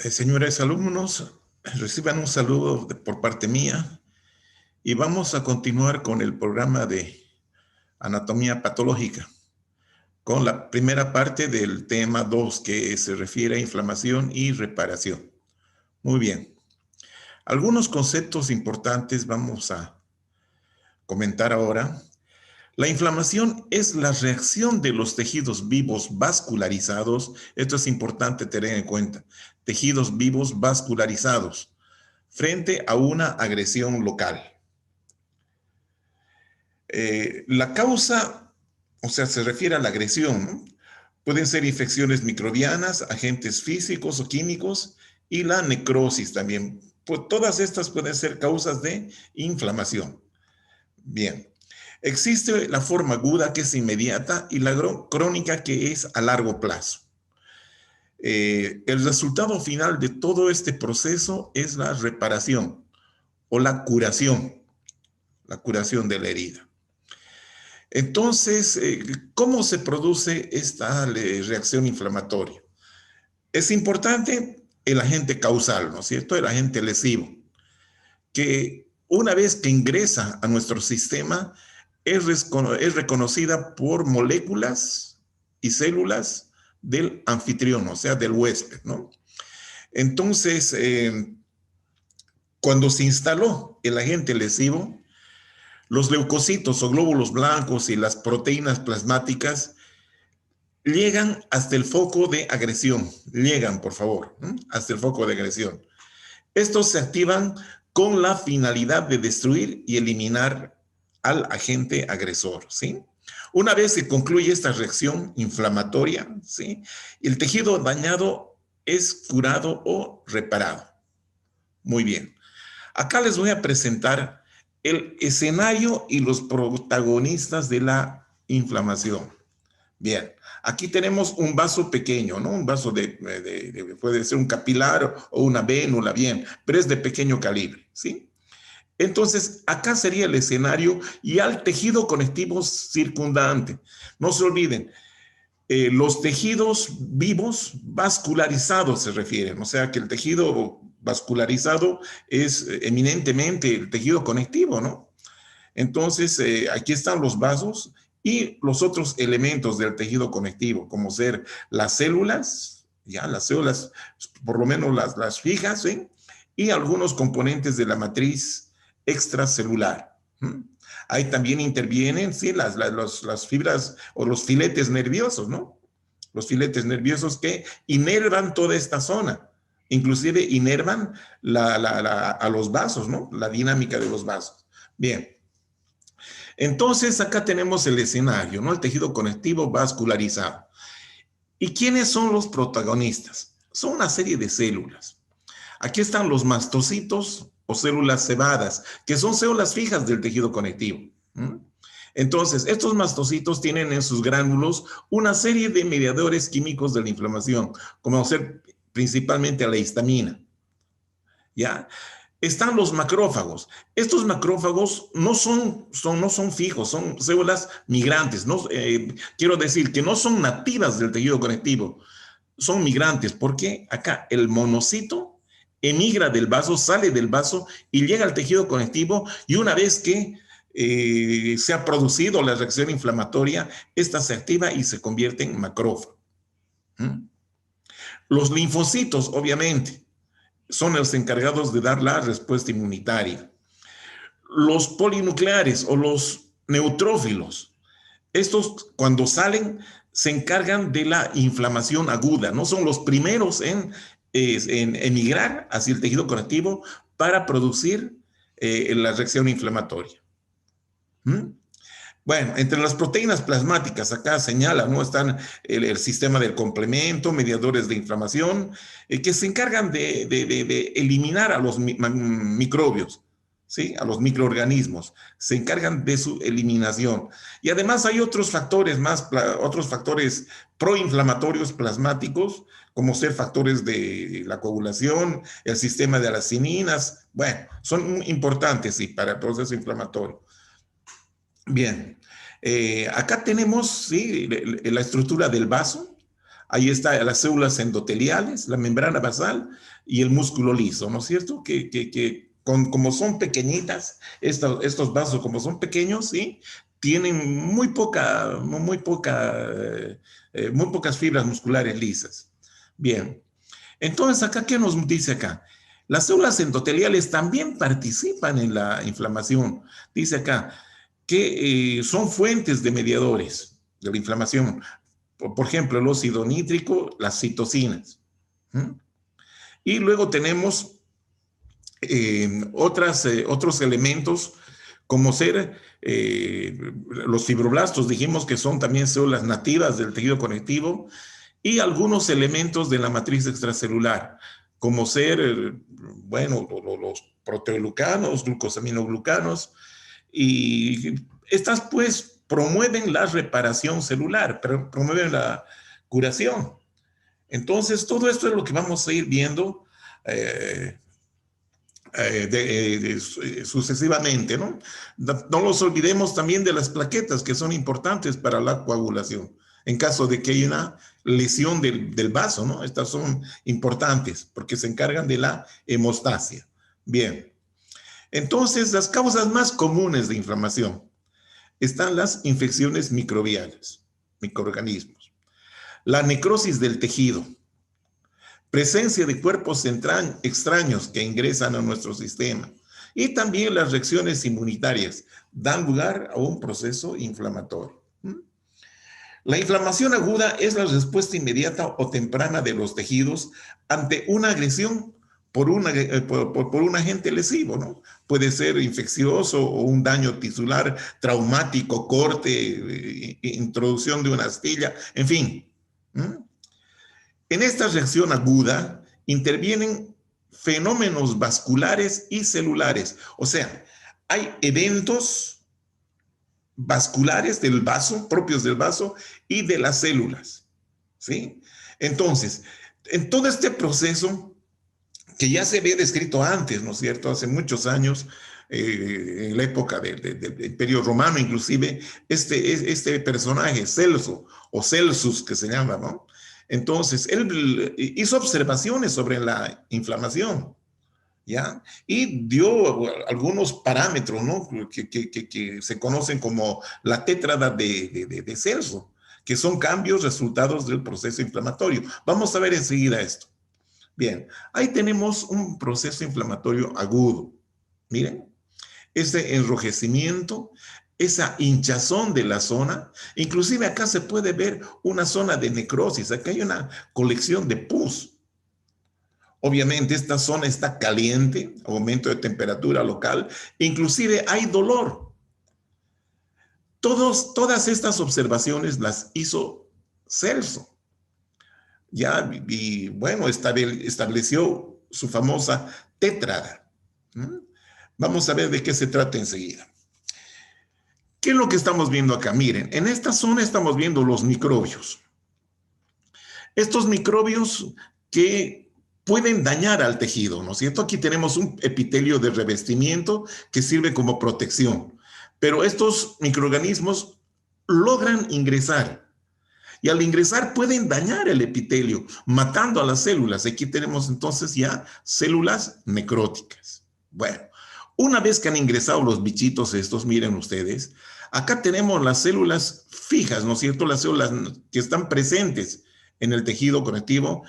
Señores alumnos, reciban un saludo por parte mía y vamos a continuar con el programa de anatomía patológica, con la primera parte del tema 2 que se refiere a inflamación y reparación. Muy bien. Algunos conceptos importantes vamos a comentar ahora. La inflamación es la reacción de los tejidos vivos vascularizados. Esto es importante tener en cuenta. Tejidos vivos vascularizados frente a una agresión local. La causa, o sea, se refiere a la agresión, ¿no? Pueden ser infecciones microbianas, agentes físicos o químicos y la necrosis también. Pues todas estas pueden ser causas de inflamación. Bien. Existe la forma aguda que es inmediata y la crónica que es a largo plazo. El resultado final de todo este proceso es la reparación o la curación de la herida. Entonces, ¿cómo se produce esta reacción inflamatoria? Es importante el agente causal, ¿no es cierto? El agente lesivo, que una vez que ingresa a nuestro sistema, es reconocida por moléculas y células del anfitrión, o sea, del huésped, ¿no? Entonces, cuando se instaló el agente lesivo, los leucocitos o glóbulos blancos y las proteínas plasmáticas llegan hasta el foco de agresión. Llegan, por favor, ¿no? Hasta el foco de agresión. Estos se activan con la finalidad de destruir y eliminar al agente agresor, ¿sí? Una vez que concluye esta reacción inflamatoria, ¿sí?, el tejido dañado es curado o reparado. Muy bien. Acá les voy a presentar el escenario y los protagonistas de la inflamación. Bien, aquí tenemos un vaso pequeño, ¿no? Un vaso puede ser un capilar o una vénula, bien, pero es de pequeño calibre, ¿sí? Entonces, acá sería el escenario y al tejido conectivo circundante. No se olviden, los tejidos vivos vascularizados se refieren, o sea que el tejido vascularizado es eminentemente el tejido conectivo, ¿no? Entonces, aquí están los vasos y los otros elementos del tejido conectivo, como ser las células, ya las células, por lo menos las fijas, ¿sí?, y algunos componentes de la matriz extracelular. Ahí también intervienen, sí, las fibras o los filetes nerviosos, ¿no? Los filetes nerviosos que inervan toda esta zona. Inclusive inervan a los vasos, ¿no? La dinámica de los vasos. Bien. Entonces, acá tenemos el escenario, ¿no? El tejido conectivo vascularizado. ¿Y quiénes son los protagonistas? Son una serie de células. Aquí están los mastocitos o células cebadas, que son células fijas del tejido conectivo. Entonces, estos mastocitos tienen en sus gránulos una serie de mediadores químicos de la inflamación, como ser principalmente la histamina. ¿Ya? Están los macrófagos. Estos macrófagos no son fijos, son células migrantes. No, quiero decir que no son nativas del tejido conectivo, son migrantes, porque acá el monocito emigra del vaso, sale del vaso y llega al tejido conectivo, y una vez que se ha producido la reacción inflamatoria, esta se activa y se convierte en macrófago. Los linfocitos, obviamente, son los encargados de dar la respuesta inmunitaria. Los polinucleares o los neutrófilos, estos cuando salen se encargan de la inflamación aguda, no son los primeros en emigrar hacia el tejido conectivo para producir la reacción inflamatoria. Bueno, entre las proteínas plasmáticas, acá señala, ¿no? Están el sistema del complemento, mediadores de inflamación, que se encargan de eliminar a los microbios, ¿sí? A los microorganismos, se encargan de su eliminación. Y además hay otros factores otros factores proinflamatorios plasmáticos, como ser factores de la coagulación, el sistema de las cininas. Bueno, son importantes, sí, para el proceso inflamatorio. Bien, acá tenemos, ¿sí?, la estructura del vaso. Ahí está las células endoteliales, la membrana basal y el músculo liso, ¿no es cierto? Como son pequeñitas, estos vasos como son pequeños, ¿sí? Tienen muy pocas fibras musculares lisas. Bien, entonces acá, ¿qué nos dice acá? Las células endoteliales también participan en la inflamación. Dice acá que son fuentes de mediadores de la inflamación. Por ejemplo, el óxido nítrico, las citocinas. ¿Mm? Y luego tenemos otros elementos como ser los fibroblastos, dijimos que son también células nativas del tejido conectivo, y algunos elementos de la matriz extracelular, como ser, bueno, los proteoglucanos, glucosaminoglucanos, y estas pues promueven la reparación celular, promueven la curación. Entonces, todo esto es lo que vamos a ir viendo eh, sucesivamente, ¿no? No nos olvidemos también de las plaquetas que son importantes para la coagulación. En caso de que haya una lesión del vaso, ¿no? Estas son importantes porque se encargan de la hemostasia. Bien, entonces las causas más comunes de inflamación están las infecciones microbianas, microorganismos, la necrosis del tejido, presencia de cuerpos extraños que ingresan a nuestro sistema y también las reacciones inmunitarias dan lugar a un proceso inflamatorio. La inflamación aguda es la respuesta inmediata o temprana de los tejidos ante una agresión por un agente lesivo, ¿no? Puede ser infeccioso o un daño tisular, traumático, corte, introducción de una astilla, en fin. En esta reacción aguda intervienen fenómenos vasculares y celulares. O sea, hay eventos vasculares del vaso, propios del vaso y de las células. ¿Sí? Entonces, en todo este proceso que ya se había descrito antes, ¿no es cierto? Hace muchos años, en la época del Imperio Romano, inclusive, este personaje, Celso, o Celsus, que se llama, ¿no? Entonces, él hizo observaciones sobre la inflamación, ¿ya? Y dio algunos parámetros, ¿no? Que se conocen como la tétrada de Celso, que son cambios resultados del proceso inflamatorio. Vamos a ver enseguida esto. Bien, ahí tenemos un proceso inflamatorio agudo. Miren, ese enrojecimiento, esa hinchazón de la zona, inclusive acá se puede ver una zona de necrosis, acá hay una colección de pus. Obviamente esta zona está caliente, aumento de temperatura local, inclusive hay dolor. Todas estas observaciones las hizo Celso. Ya, y bueno, estableció su famosa tétrada. Vamos a ver de qué se trata enseguida. ¿Qué es lo que estamos viendo acá? Miren, en esta zona estamos viendo los microbios. Estos microbios que pueden dañar al tejido, ¿no es cierto? Aquí tenemos un epitelio de revestimiento que sirve como protección, pero estos microorganismos logran ingresar y al ingresar pueden dañar el epitelio, matando a las células. Aquí tenemos entonces ya células necróticas. Bueno, una vez que han ingresado los bichitos estos, miren ustedes, acá tenemos las células fijas, ¿no es cierto? Las células que están presentes en el tejido conectivo,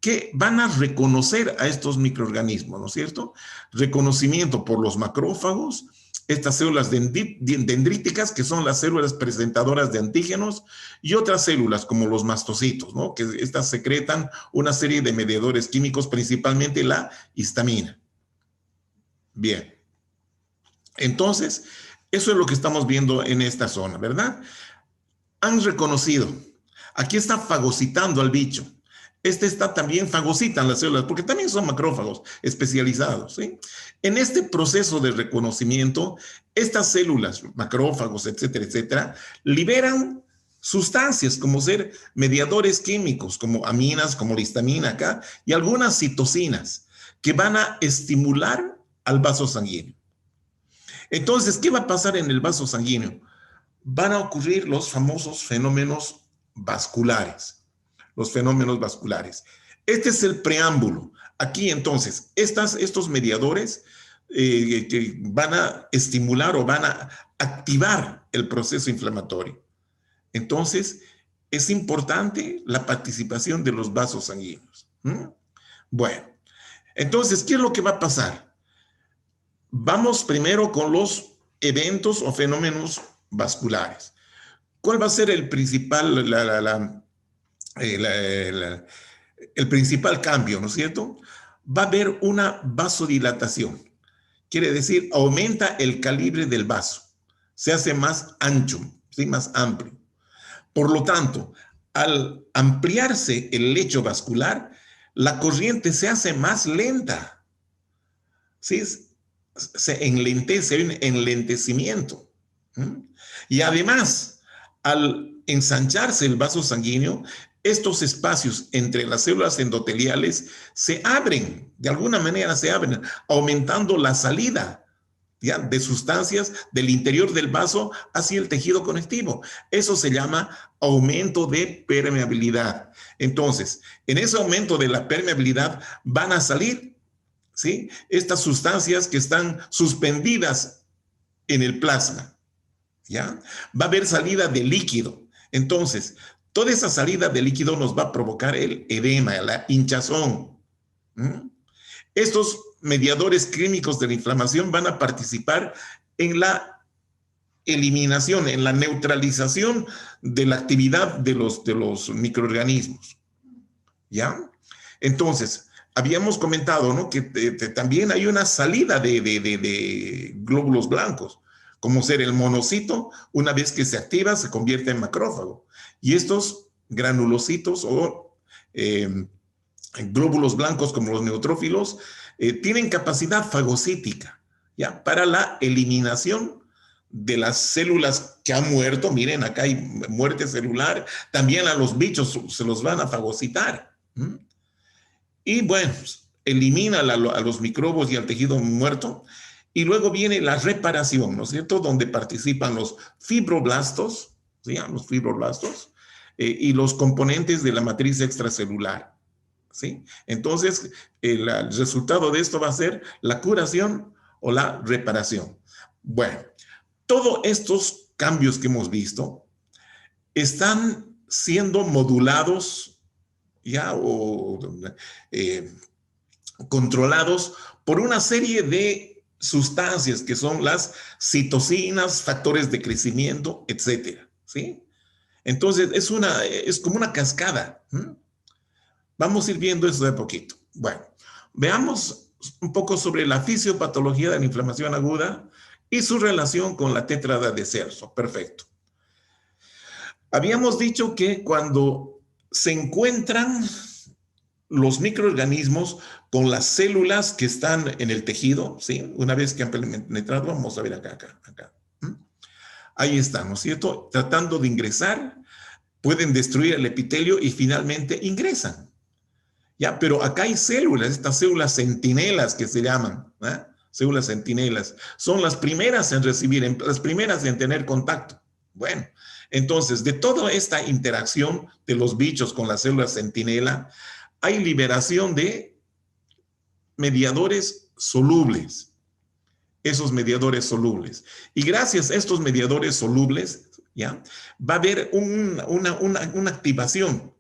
que van a reconocer a estos microorganismos, ¿no es cierto? Reconocimiento por los macrófagos, estas células dendríticas, que son las células presentadoras de antígenos, y otras células como los mastocitos, ¿no? Que estas secretan una serie de mediadores químicos, principalmente la histamina. Bien. Entonces, eso es lo que estamos viendo en esta zona, ¿verdad? Han reconocido. Aquí está fagocitando al bicho. Este está también fagocitan las células, porque también son macrófagos especializados, ¿sí? En este proceso de reconocimiento, estas células, macrófagos, etcétera, etcétera, liberan sustancias como ser mediadores químicos, como aminas, como la histamina acá, y algunas citocinas, que van a estimular al vaso sanguíneo. Entonces, ¿qué va a pasar en el vaso sanguíneo? Van a ocurrir los famosos fenómenos vasculares. los fenómenos vasculares. Este es el preámbulo. Aquí entonces, estos mediadores que van a estimular o van a activar el proceso inflamatorio. Entonces, es importante la participación de los vasos sanguíneos. Bueno, entonces, ¿qué es lo que va a pasar? Vamos primero con los eventos o fenómenos vasculares. ¿Cuál va a ser el principal, el principal cambio, ¿no es cierto? Va a haber una vasodilatación. Quiere decir, aumenta el calibre del vaso. Se hace más ancho, ¿sí? Más amplio. Por lo tanto, al ampliarse el lecho vascular, la corriente se hace más lenta. ¿Sí? Se enlentece, hay un enlentecimiento. Y además, al ensancharse el vaso sanguíneo, estos espacios entre las células endoteliales se abren, de alguna manera se abren, aumentando la salida, ¿ya?, de sustancias del interior del vaso hacia el tejido conectivo. Eso se llama aumento de permeabilidad. Entonces, en ese aumento de la permeabilidad van a salir, ¿sí?, estas sustancias que están suspendidas en el plasma, ¿ya? Va a haber salida de líquido. Entonces, toda esa salida de líquido nos va a provocar el edema, la hinchazón. Estos mediadores químicos de la inflamación van a participar en la eliminación, en la neutralización de la actividad de los microorganismos, ¿ya? Entonces, habíamos comentado, ¿no?, que también hay una salida de glóbulos blancos, como ser el monocito. Una vez que se activa, se convierte en macrófago. Y estos granulocitos o glóbulos blancos, como los neutrófilos, tienen capacidad fagocítica, ¿ya?, para la eliminación de las células que han muerto. Miren, acá hay muerte celular. También a los bichos se los van a fagocitar. Y bueno, elimina a los microbios y al tejido muerto. Y luego viene la reparación, ¿no es cierto?, donde participan los fibroblastos, ¿sí?, los fibroblastos, y los componentes de la matriz extracelular, ¿sí? Entonces, el resultado de esto va a ser la curación o la reparación. Bueno, todos estos cambios que hemos visto están siendo modulados, ya, o controlados por una serie de sustancias que son las citocinas, factores de crecimiento, etcétera, ¿sí? Entonces, es como una cascada. Vamos a ir viendo eso de a poquito. Bueno, veamos un poco sobre la fisiopatología de la inflamación aguda y su relación con la tétrada de Celso. Perfecto. Habíamos dicho que cuando se encuentran los microorganismos con las células que están en el tejido, ¿sí?, una vez que han penetrado, vamos a ver acá. Ahí están, ¿no es cierto?, tratando de ingresar, pueden destruir el epitelio y finalmente ingresan. Ya, pero acá hay células, estas células centinelas que se llaman, ¿eh? Células centinelas, son las primeras en recibir, las primeras en tener contacto. Bueno, entonces, de toda esta interacción de los bichos con las células centinela, hay liberación de mediadores solubles, esos mediadores solubles. Y gracias a estos mediadores solubles, ¿ya?, va a haber una activación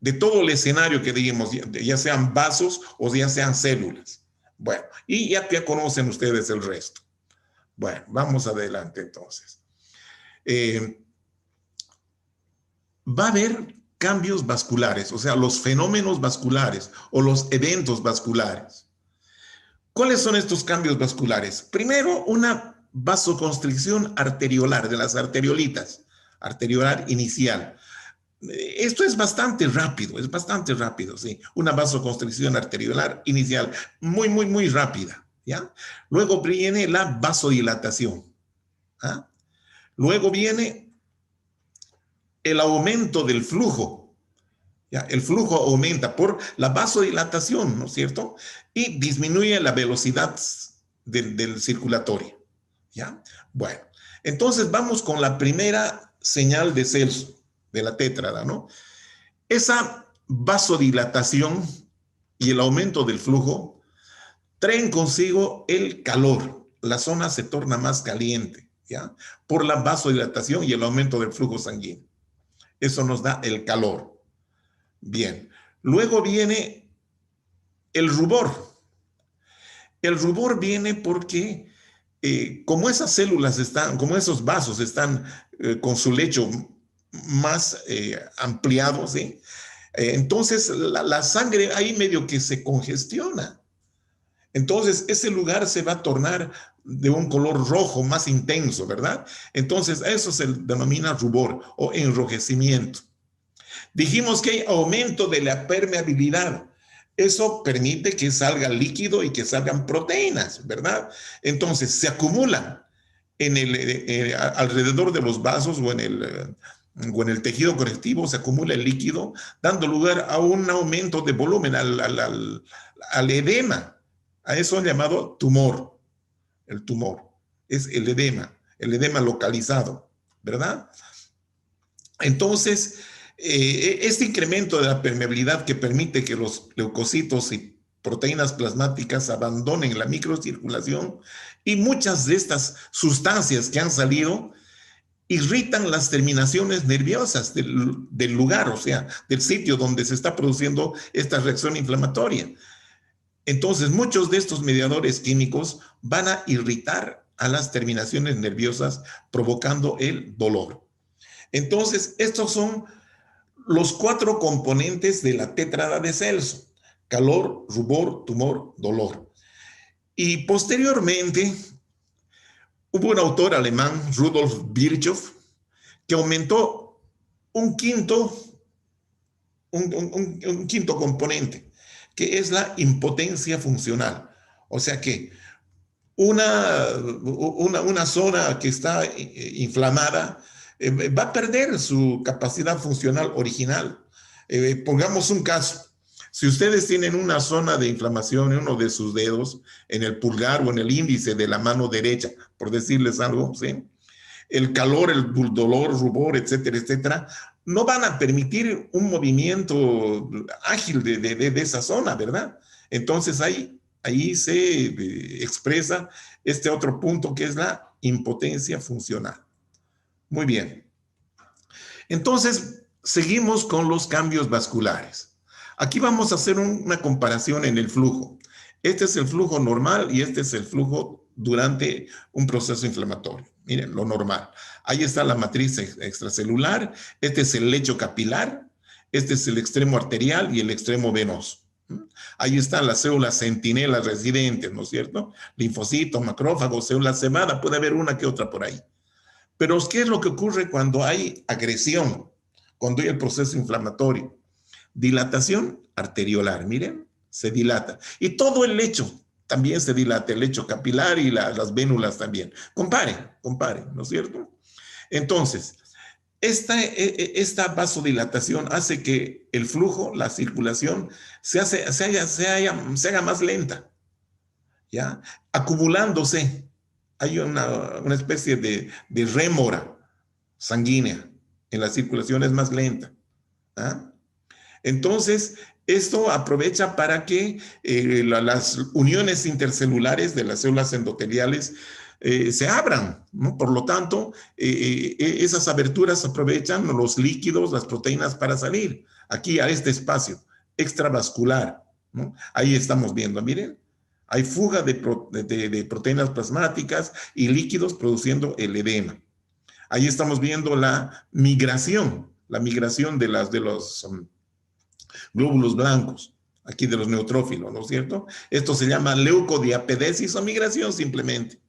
de todo el escenario que digamos, ya sean vasos o ya sean células. Bueno, y ya conocen ustedes el resto. Bueno, vamos adelante entonces. Va a haber cambios vasculares, o sea, los fenómenos vasculares o los eventos vasculares. ¿Cuáles son estos cambios vasculares? Primero, una vasoconstricción arteriolar de las arteriolitas, arteriolar inicial. Esto es bastante rápido, sí. Una vasoconstricción arteriolar inicial, muy rápida, ¿ya? Luego viene la vasodilatación, ¿ah? Luego viene el aumento del flujo, ¿ya? El flujo aumenta por la vasodilatación, ¿no es cierto? Y disminuye la velocidad del circulatorio, ¿ya? Bueno, entonces vamos con la primera señal de Celso, de la tétrada, ¿no? Esa vasodilatación y el aumento del flujo traen consigo el calor. La zona se torna más caliente, ¿ya? Por la vasodilatación y el aumento del flujo sanguíneo. Eso nos da el calor. Bien. Luego viene el rubor. El rubor viene porque como esas células están, como esos vasos están con su lecho más ampliado, ¿sí? Entonces la sangre ahí medio que se congestiona. Entonces ese lugar se va a tornar de un color rojo más intenso, ¿verdad? Entonces a eso se denomina rubor o enrojecimiento. Dijimos que hay aumento de la permeabilidad. Eso permite que salga líquido y que salgan proteínas, ¿verdad? Entonces se acumulan alrededor de los vasos o en el tejido conectivo, se acumula el líquido, dando lugar a un aumento de volumen, al edema. A eso es llamado tumor. El tumor es el edema localizado, ¿verdad? Entonces, este incremento de la permeabilidad que permite que los leucocitos y proteínas plasmáticas abandonen la microcirculación y muchas de estas sustancias que han salido irritan las terminaciones nerviosas del lugar, o sea, del sitio donde se está produciendo esta reacción inflamatoria. Entonces, muchos de estos mediadores químicos van a irritar a las terminaciones nerviosas, provocando el dolor. Entonces, estos son los 4 componentes de la tétrada de Celso: calor, rubor, tumor, dolor. Y posteriormente, hubo un autor alemán, Rudolf Virchow, que aumentó un quinto componente, que es la impotencia funcional. O sea que una zona que está inflamada va a perder su capacidad funcional original. Pongamos un caso. Si ustedes tienen una zona de inflamación en uno de sus dedos, en el pulgar o en el índice de la mano derecha, por decirles algo, ¿sí? El calor, el dolor, rubor, etcétera, etcétera, no van a permitir un movimiento ágil de esa zona, ¿verdad? Entonces ahí se expresa este otro punto que es la impotencia funcional. Muy bien. Entonces, seguimos con los cambios vasculares. Aquí vamos a hacer una comparación en el flujo. Este es el flujo normal y este es el flujo durante un proceso inflamatorio. Miren, lo normal. Ahí está la matriz extracelular, este es el lecho capilar, este es el extremo arterial y el extremo venoso. Ahí están las células centinelas residentes, ¿no es cierto? Linfocitos, macrófagos, células cebada, puede haber una que otra por ahí. Pero ¿qué es lo que ocurre cuando hay agresión? Cuando hay el proceso inflamatorio. Dilatación arteriolar, miren, se dilata. Y todo el lecho también se dilata, el lecho capilar y las vénulas también. Comparen, ¿no es cierto? Entonces, esta vasodilatación hace que el flujo, la circulación, se haga más lenta, ¿ya? Acumulándose. Hay una especie de rémora sanguínea en la circulación, es más lenta. ¿Ah? Entonces, esto aprovecha para que las uniones intercelulares de las células endoteliales se abran, ¿no? Por lo tanto, esas aberturas aprovechan los líquidos, las proteínas para salir aquí a este espacio extravascular, ¿no? Ahí estamos viendo, miren, hay fuga de proteínas plasmáticas y líquidos produciendo el edema. Ahí estamos viendo la migración de los glóbulos blancos, aquí de los neutrófilos, ¿no es cierto? Esto se llama leucodiapedesis o migración simplemente.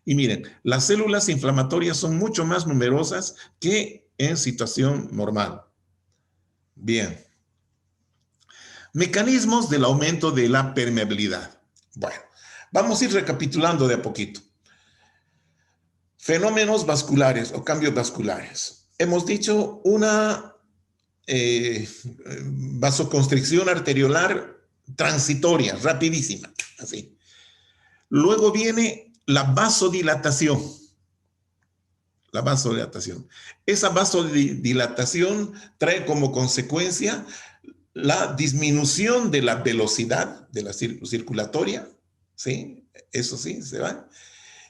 Y miren, las células inflamatorias son mucho más numerosas que en situación normal. Bien. Mecanismos del aumento de la permeabilidad. Bueno, vamos a ir recapitulando de a poquito. Fenómenos vasculares o cambios vasculares. Hemos dicho una vasoconstricción arteriolar transitoria, rapidísima, así. Luego viene la vasodilatación. La vasodilatación. Esa vasodilatación trae como consecuencia la disminución de la velocidad de la circulatoria, ¿sí? Eso sí, se va.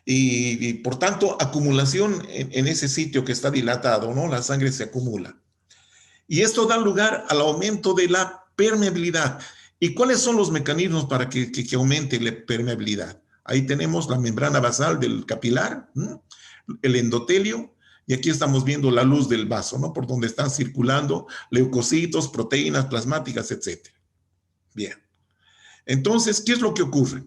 Y por tanto, acumulación en ese sitio que está dilatado, ¿no? La sangre se acumula. Y esto da lugar al aumento de la permeabilidad. ¿Y cuáles son los mecanismos para que aumente la permeabilidad? Ahí tenemos la membrana basal del capilar, ¿no? El endotelio, y aquí estamos viendo la luz del vaso, ¿no? Por donde están circulando leucocitos, proteínas plasmáticas, etc. Bien. Entonces, ¿qué es lo que ocurre?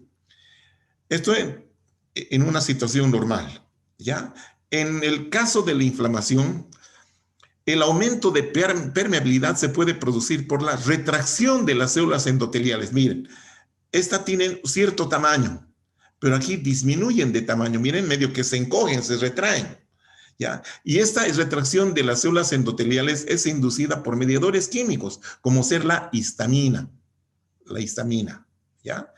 Esto en una situación normal, ¿ya? En el caso de la inflamación, el aumento de permeabilidad se puede producir por la retracción de las células endoteliales. Miren, estas tienen cierto tamaño, pero aquí disminuyen de tamaño. Miren, medio que se encogen, se retraen. ¿Ya? Y esta retracción de las células endoteliales es inducida por mediadores químicos, como ser la histamina. La histamina, ¿ya?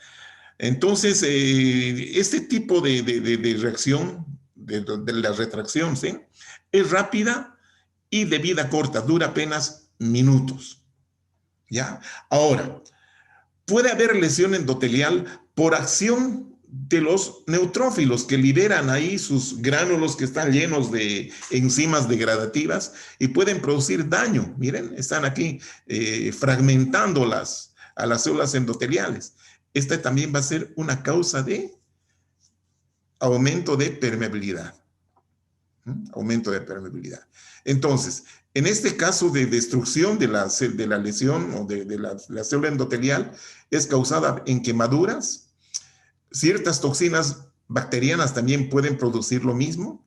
Entonces, este tipo de reacción, de la retracción, ¿sí? Es rápida y de vida corta, dura apenas minutos, ¿ya? Ahora, puede haber lesión endotelial por acción de los neutrófilos que liberan ahí sus gránulos que están llenos de enzimas degradativas y pueden producir daño. Miren, están aquí fragmentando a las células endoteliales. Esta también va a ser una causa de aumento de permeabilidad. Aumento de permeabilidad. Entonces, en este caso de destrucción de la lesión o de la célula endotelial, es causada en quemaduras. Ciertas toxinas bacterianas también pueden producir lo mismo.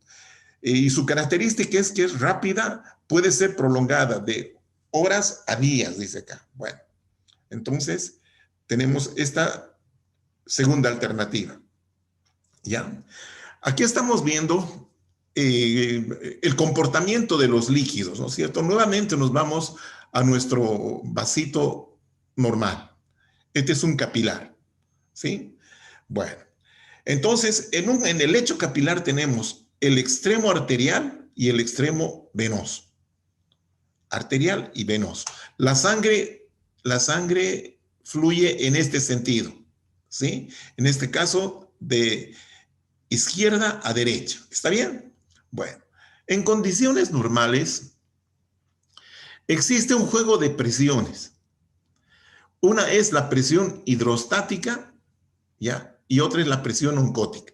Y su característica es que es rápida, puede ser prolongada de horas a días, dice acá. Bueno, entonces tenemos esta segunda alternativa. ¿Ya? Aquí estamos viendo el comportamiento de los líquidos, ¿no es cierto? Nuevamente nos vamos a nuestro vasito normal. Este es un capilar, ¿sí? Bueno, entonces en el lecho capilar tenemos el extremo arterial y el extremo venoso. Arterial y venoso. La sangre fluye en este sentido, ¿sí? En este caso, de izquierda a derecha. ¿Está bien? Bueno, en condiciones normales existe un juego de presiones. Una es la presión hidrostática, ¿ya? Y otra es la presión oncótica.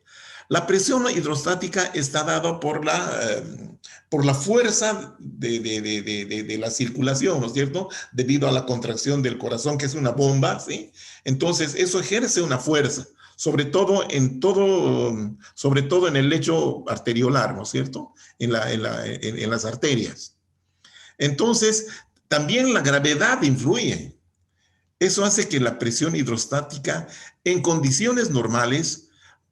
La presión hidrostática está dada por la fuerza de la circulación, ¿no es cierto? Debido a la contracción del corazón, que es una bomba, ¿sí? Entonces, eso ejerce una fuerza, sobre todo en el lecho arteriolar, ¿no es cierto? En las arterias. Entonces, también la gravedad influye. Eso hace que la presión hidrostática en condiciones normales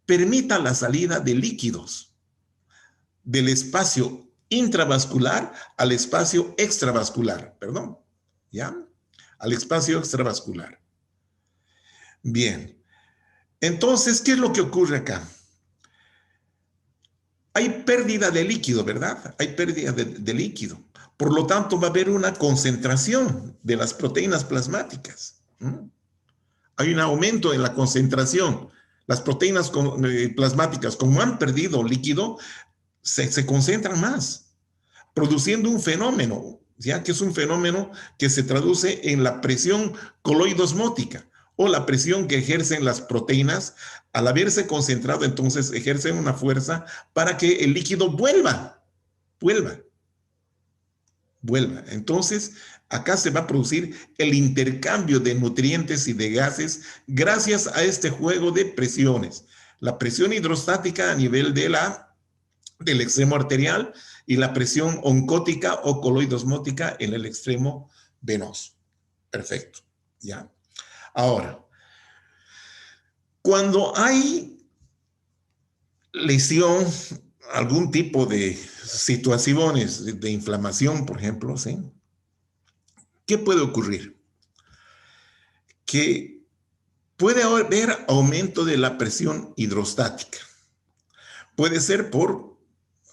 permita la salida de líquidos del espacio intravascular al espacio extravascular, perdón, ¿ya? Al espacio extravascular. Bien, entonces, ¿qué es lo que ocurre acá? Hay pérdida de líquido, ¿verdad? Hay pérdida de líquido. Por lo tanto, va a haber una concentración de las proteínas plasmáticas. Hay un aumento en la concentración. Las proteínas plasmáticas, como han perdido líquido, se concentran más, produciendo un fenómeno, ya que es un fenómeno que se traduce en la presión coloidosmótica o la presión que ejercen las proteínas al haberse concentrado, entonces ejercen una fuerza para que el líquido vuelva. Entonces, acá se va a producir el intercambio de nutrientes y de gases gracias a este juego de presiones. La presión hidrostática a nivel del extremo arterial y la presión oncótica o coloidosmótica en el extremo venoso. Perfecto, ¿ya? Ahora, cuando hay lesión, algún tipo de situaciones de inflamación, por ejemplo, ¿sí? ¿Qué puede ocurrir? Que puede haber aumento de la presión hidrostática. Puede ser por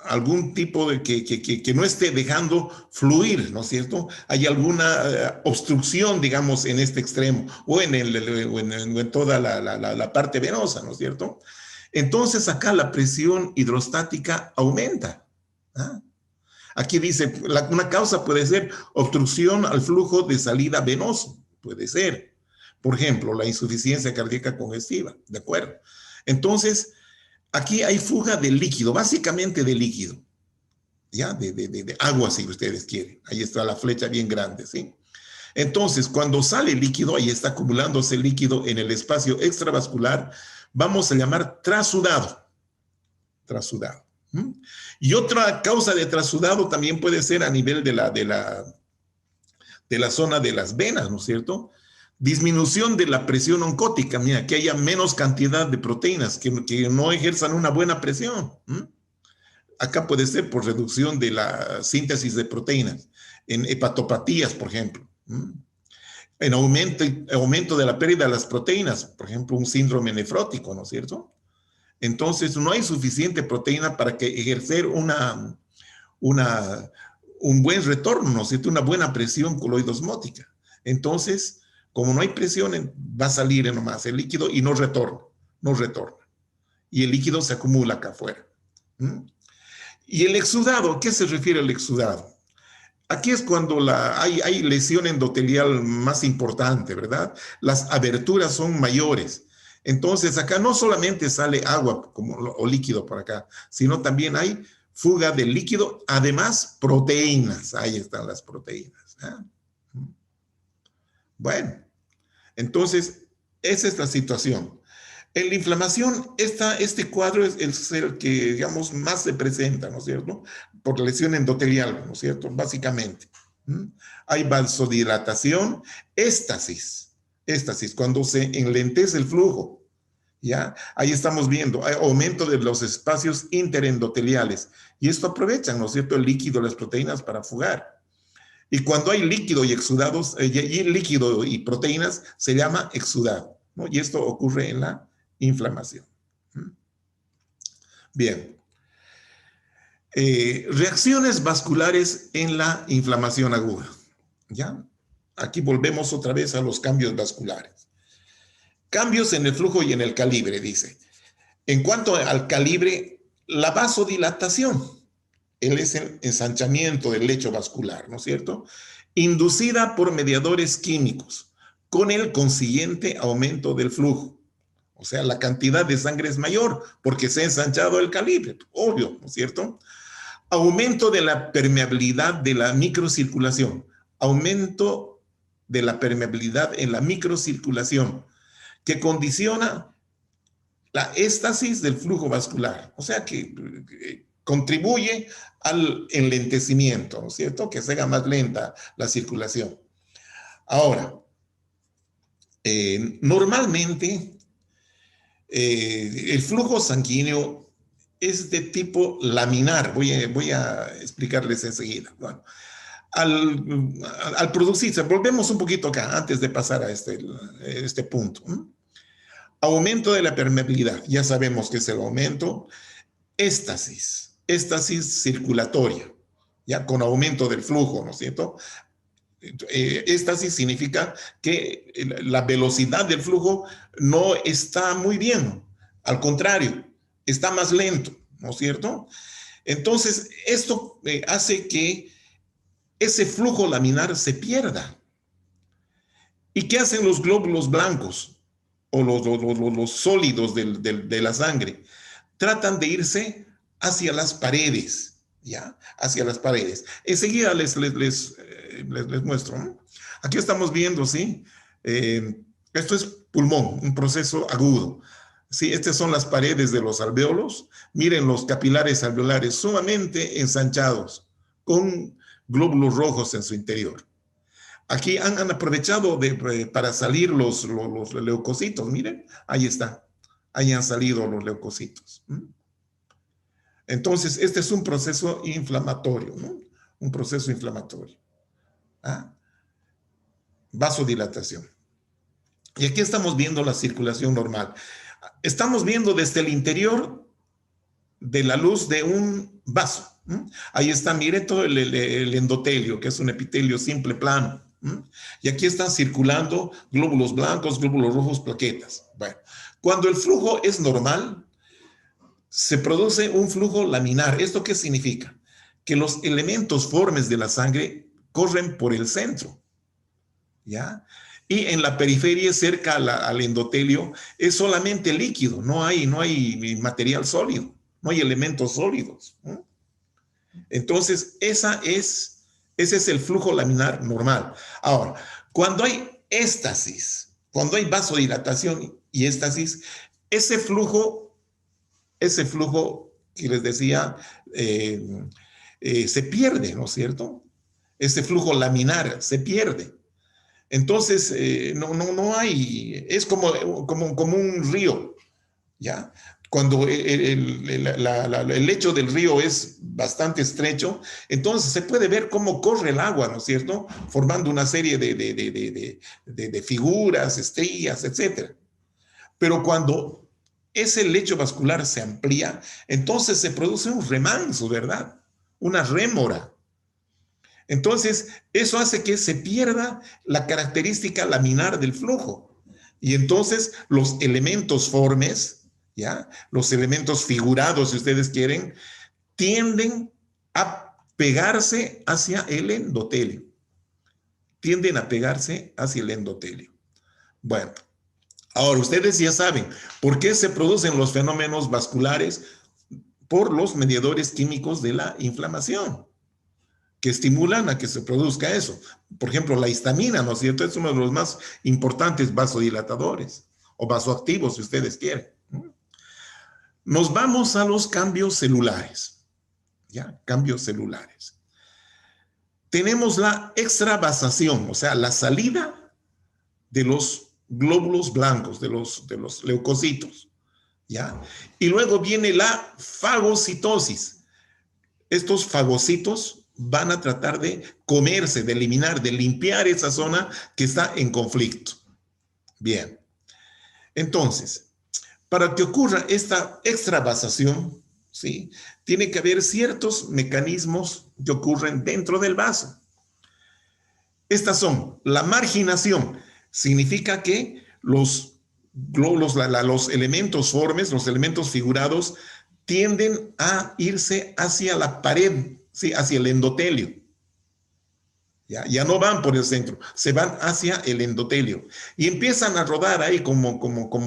algún tipo de que no esté dejando fluir, ¿no es cierto? Hay alguna obstrucción, digamos, en este extremo o en toda la parte venosa, ¿no es cierto? Entonces acá la presión hidrostática aumenta. ¿Ah? Aquí dice, una causa puede ser obstrucción al flujo de salida venoso, puede ser. Por ejemplo, la insuficiencia cardíaca congestiva, ¿de acuerdo? Entonces, aquí hay fuga de líquido, básicamente de líquido, ¿ya? De agua, si ustedes quieren. Ahí está la flecha bien grande, ¿sí? Entonces, cuando sale líquido, ahí está acumulándose líquido en el espacio extravascular, vamos a llamar trasudado. Trasudado. ¿Mm? Y otra causa de trasudado también puede ser a nivel de la zona de las venas, ¿no es cierto? Disminución de la presión oncótica, mira, que haya menos cantidad de proteínas, que no ejerzan una buena presión. ¿Mm? Acá puede ser por reducción de la síntesis de proteínas, en hepatopatías, por ejemplo. ¿Mm? En aumento de la pérdida de las proteínas, por ejemplo, un síndrome nefrótico, ¿no es cierto? Entonces, no hay suficiente proteína para que ejercer una, un buen retorno, ¿no es cierto? Una buena presión coloidosmótica. Entonces, como no hay presión, va a salir nomás el líquido y no retorna, no retorna. Y el líquido se acumula acá afuera. ¿Mm? Y el exudado, ¿qué se refiere al exudado? Aquí es cuando hay lesión endotelial más importante, ¿verdad? Las aberturas son mayores. Entonces, acá no solamente sale agua o líquido por acá, sino también hay fuga de líquido, además proteínas. Ahí están las proteínas. ¿Eh? Bueno, entonces, esa es la situación. En la inflamación, este cuadro es el que, digamos, más se presenta, ¿no es cierto? Por lesión endotelial, ¿no es cierto? Básicamente. ¿Mm? Hay vasodilatación, éstasis, cuando se enlentece el flujo, ¿ya? Ahí estamos viendo, hay aumento de los espacios interendoteliales, y esto aprovechan, ¿no es cierto?, el líquido, las proteínas para fugar. Y cuando hay líquido y exudados, líquido y proteínas, se llama exudado, ¿no? Y esto ocurre en la inflamación. Bien. Reacciones vasculares en la inflamación aguda. ¿Ya? Aquí volvemos otra vez a los cambios vasculares. Cambios en el flujo y en el calibre, dice. En cuanto al calibre, la vasodilatación, es el ensanchamiento del lecho vascular, ¿no es cierto? Inducida por mediadores químicos, con el consiguiente aumento del flujo. O sea, la cantidad de sangre es mayor porque se ha ensanchado el calibre, obvio, ¿no es cierto? Aumento de la permeabilidad de la microcirculación. Aumento de la permeabilidad en la microcirculación, que condiciona la éstasis del flujo vascular. O sea, que contribuye al enlentecimiento, ¿no es cierto? Que se haga más lenta la circulación. Ahora, normalmente el flujo sanguíneo es de tipo laminar. Voy a explicarles enseguida. Bueno, al producirse, volvemos un poquito acá antes de pasar a este punto. Aumento de la permeabilidad, ya sabemos que es el aumento. Éstasis circulatoria, ya con aumento del flujo, ¿no es cierto? Éstasis significa que la velocidad del flujo no está muy bien, al contrario, está más lento, ¿no es cierto? Entonces, esto hace que ese flujo laminar se pierda. ¿Y qué hacen los glóbulos blancos o los sólidos de la sangre? Tratan de irse hacia las paredes, ¿ya? Hacia las paredes. Enseguida les muestro, ¿no? Aquí estamos viendo, ¿sí? Esto es pulmón, un proceso agudo. Sí, estas son las paredes de los alvéolos. Miren los capilares alveolares sumamente ensanchados, con glóbulos rojos en su interior. Aquí han aprovechado para salir los leucocitos. Miren, ahí está. Ahí han salido los leucocitos. Entonces, este es un proceso inflamatorio, ¿no? Un proceso inflamatorio. ¿Ah? Vasodilatación. Y aquí estamos viendo la circulación normal. Estamos viendo desde el interior de la luz de un vaso. Ahí está, mire todo el endotelio, que es un epitelio simple plano. Y aquí están circulando glóbulos blancos, glóbulos rojos, plaquetas. Bueno, cuando el flujo es normal, se produce un flujo laminar. ¿Esto qué significa? Que los elementos formes de la sangre corren por el centro, ¿ya? Y en la periferia, cerca al endotelio, es solamente líquido, no hay material sólido, no hay elementos sólidos. Entonces, ese es el flujo laminar normal. Ahora, cuando hay éstasis, cuando hay vasodilatación y éstasis, ese flujo que les decía, se pierde, ¿no es cierto? Ese flujo laminar se pierde. Entonces, no hay, es como un río, ¿ya? Cuando el lecho del río es bastante estrecho, entonces se puede ver cómo corre el agua, ¿no es cierto? Formando una serie de figuras, estrías, etc. Pero cuando ese lecho vascular se amplía, entonces se produce un remanso, ¿verdad? Una rémora. Entonces, eso hace que se pierda la característica laminar del flujo. Y entonces los elementos formes, ¿ya? Los elementos figurados, si ustedes quieren, tienden a pegarse hacia el endotelio. Tienden a pegarse hacia el endotelio. Bueno, ahora ustedes ya saben por qué se producen los fenómenos vasculares por los mediadores químicos de la inflamación, que estimulan a que se produzca eso. Por ejemplo, la histamina, ¿no es cierto? Es uno de los más importantes vasodilatadores o vasoactivos, si ustedes quieren. Nos vamos a los cambios celulares. ¿Ya? Cambios celulares. Tenemos la extravasación, o sea, la salida de los glóbulos blancos, de los leucocitos. ¿Ya? Y luego viene la fagocitosis. Estos fagocitos van a tratar de comerse, de eliminar, de limpiar esa zona que está en conflicto. Bien. Entonces, para que ocurra esta extravasación, ¿sí? Tiene que haber ciertos mecanismos que ocurren dentro del vaso. Estas son la marginación. Significa que los elementos formes, los elementos figurados, tienden a irse hacia la pared, ¿sí? Hacia el endotelio. Ya no van por el centro, se van hacia el endotelio y empiezan a rodar ahí como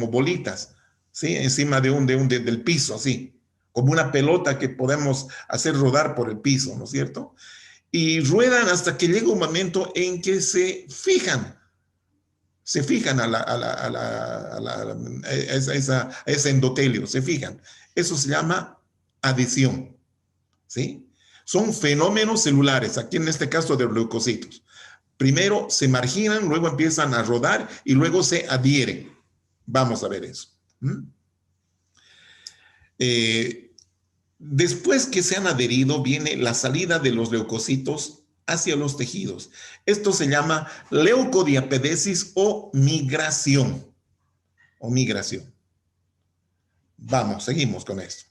bolitas, ¿sí? Encima del piso, así, como una pelota que podemos hacer rodar por el piso, ¿no es cierto? Y ruedan hasta que llega un momento en que se fijan a ese endotelio, se fijan. Eso se llama adhesión, ¿sí? Son fenómenos celulares, aquí en este caso de los leucocitos. Primero se marginan, luego empiezan a rodar y luego se adhieren. Vamos a ver eso. Después que se han adherido, viene la salida de los leucocitos hacia los tejidos. Esto se llama leucodiapedesis o migración. Vamos, seguimos con esto.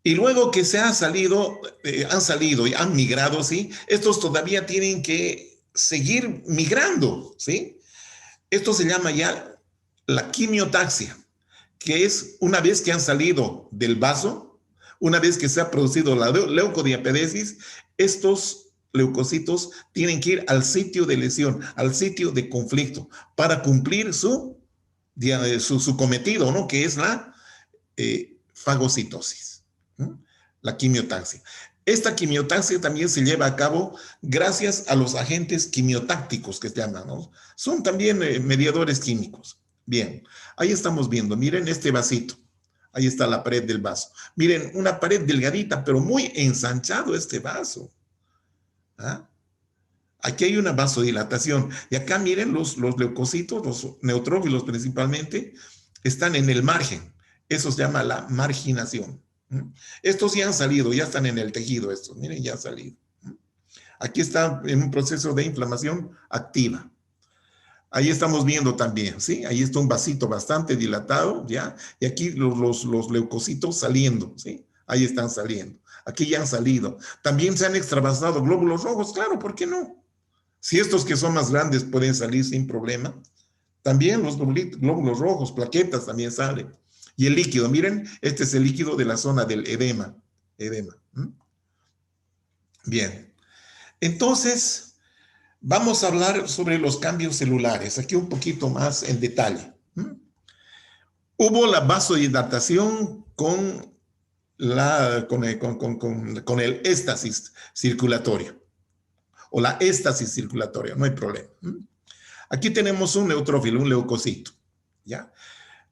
Y luego que han salido y han migrado, ¿sí? Estos todavía tienen que seguir migrando, ¿sí? Esto se llama ya la quimiotaxia, que es una vez que han salido del vaso, una vez que se ha producido la leucodiapedesis, estos leucocitos tienen que ir al sitio de lesión, al sitio de conflicto, para cumplir su cometido, ¿no? Que es la fagocitosis. La quimiotaxia. Esta quimiotaxia también se lleva a cabo gracias a los agentes quimiotácticos que se llaman, ¿no? Son también mediadores químicos. Bien, ahí estamos viendo, miren este vasito. Ahí está la pared del vaso. Miren, una pared delgadita, pero muy ensanchado este vaso. ¿Ah? Aquí hay una vasodilatación. Y acá miren los leucocitos, los neutrófilos principalmente, están en el margen. Eso se llama la marginación. Estos ya han salido, ya están en el tejido estos, miren, ya han salido. Aquí está en un proceso de inflamación activa. Ahí estamos viendo también, ¿sí? Ahí está un vasito bastante dilatado, ¿ya? Y aquí los leucocitos saliendo, ¿sí? Ahí están saliendo. Aquí ya han salido. También se han extravasado glóbulos rojos. Claro, ¿por qué no? Si estos que son más grandes pueden salir sin problema, también los glóbulos rojos, plaquetas también salen. Y el líquido, miren, este es el líquido de la zona del edema. Edema. Bien. Entonces, vamos a hablar sobre los cambios celulares. Aquí un poquito más en detalle. Hubo la vasodilatación con el éstasis circulatorio o la éstasis circulatoria, no hay problema. Aquí tenemos un neutrófilo, un leucocito, ¿ya?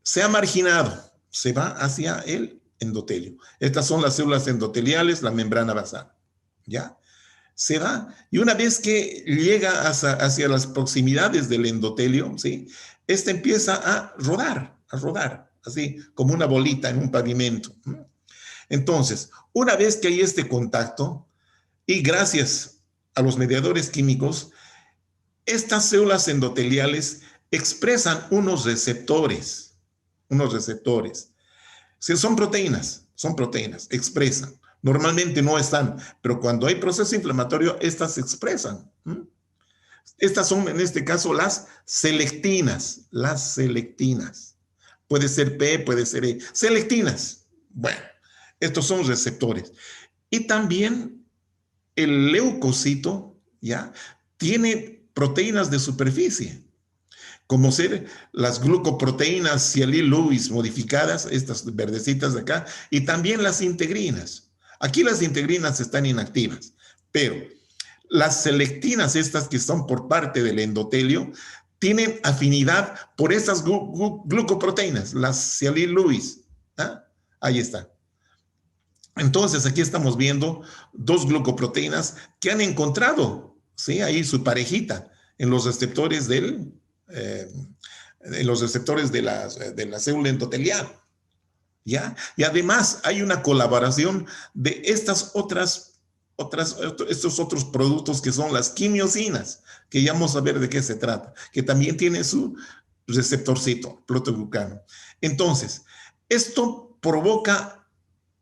Se ha marginado, se va hacia el endotelio. Estas son las células endoteliales, la membrana basal, ¿ya? Se va, y una vez que llega hacia las proximidades del endotelio, ¿sí? Este empieza a rodar, así como una bolita en un pavimento. Entonces, una vez que hay este contacto, y gracias a los mediadores químicos, estas células endoteliales expresan unos receptores. Si son proteínas, expresan. Normalmente no están, pero cuando hay proceso inflamatorio, estas se expresan. Estas son, en este caso, las selectinas. Puede ser P, puede ser E. Selectinas. Bueno, estos son receptores. Y también el leucocito, ¿ya? Tiene proteínas de superficie, como ser las glucoproteínas Cialis-Lewis modificadas, estas verdecitas de acá, y también las integrinas. Aquí las integrinas están inactivas, pero las selectinas, estas que son por parte del endotelio, tienen afinidad por esas glucoproteínas, las Cialis-Lewis. ¿Ah? Ahí está. Entonces, aquí estamos viendo dos glucoproteínas que han encontrado, ¿sí? Ahí su parejita en los receptores de la célula endotelial, ¿ya? Y además hay una colaboración de estos otros productos que son las quimiosinas, que ya vamos a ver de qué se trata, que también tiene su receptorcito, protoglucano. Entonces, esto provoca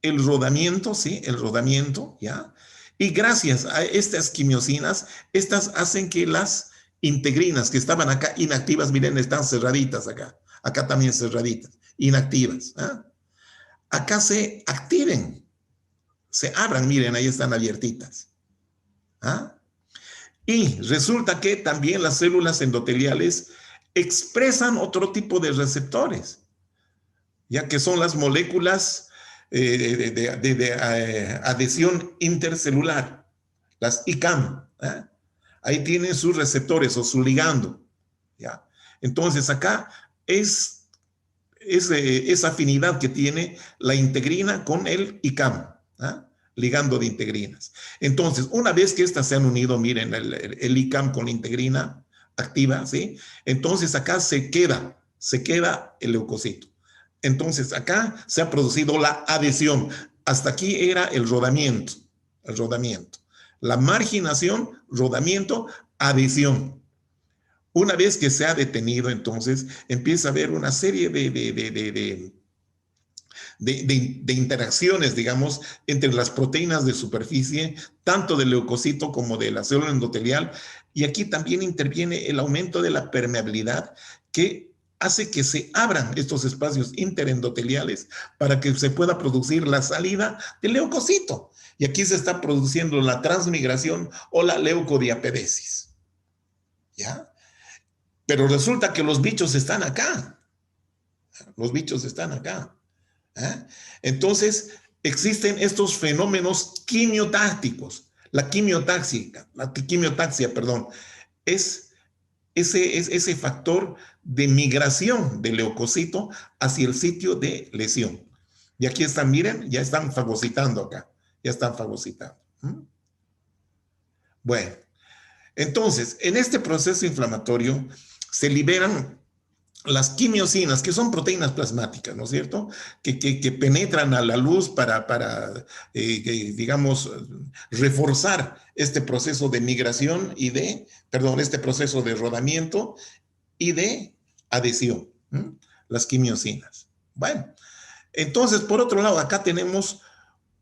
el rodamiento, ¿sí? El rodamiento, ¿ya? Y gracias a estas quimiosinas, estas hacen que las integrinas que estaban acá inactivas, miren, están cerraditas acá. Acá también cerraditas, inactivas. ¿Eh? Acá se activen, se abran, miren, ahí están abiertitas. ¿Ah? Y resulta que también las células endoteliales expresan otro tipo de receptores, ya que son las moléculas de adhesión intercelular, las ICAM. ¿eh? Ahí tienen sus receptores o su ligando. ¿ya? Entonces acá es esa afinidad que tiene la integrina con el ICAM, ligando de integrinas. Entonces, una vez que estas se han unido, miren, el ICAM con la integrina activa, ¿sí? Entonces acá se queda el leucocito. Entonces acá se ha producido la adhesión. Hasta aquí era el rodamiento. La marginación, rodamiento, adhesión. Una vez que se ha detenido, entonces empieza a haber una serie de interacciones, digamos, entre las proteínas de superficie, tanto del leucocito como de la célula endotelial. Y aquí también interviene el aumento de la permeabilidad que hace que se abran estos espacios interendoteliales para que se pueda producir la salida del leucocito. Y aquí se está produciendo la transmigración o la leucodiapedesis. ¿Ya? Pero resulta que los bichos están acá. ¿Eh? Entonces, existen estos fenómenos quimiotácticos. La quimiotaxia, es ese factor de migración del leucocito hacia el sitio de lesión. Y aquí están, miren, ya están fagocitando acá. Bueno, entonces, en este proceso inflamatorio se liberan las quimiosinas, que son proteínas plasmáticas, ¿no es cierto? Que penetran a la luz para digamos, reforzar este proceso de migración este proceso de rodamiento y de adhesión, las quimiosinas. Bueno, entonces, por otro lado, acá tenemos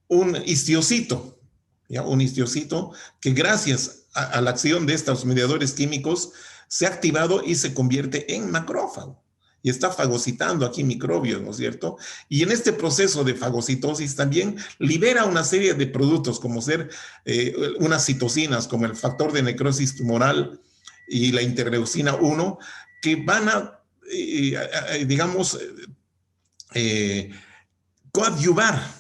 un histiocito, ¿ya? Un histiocito que gracias a la acción de estos mediadores químicos se ha activado y se convierte en macrófago. Y está fagocitando aquí microbios, ¿no es cierto? Y en este proceso de fagocitosis también libera una serie de productos, como ser unas citocinas, como el factor de necrosis tumoral y la interleucina 1, que van a, digamos, coadyuvar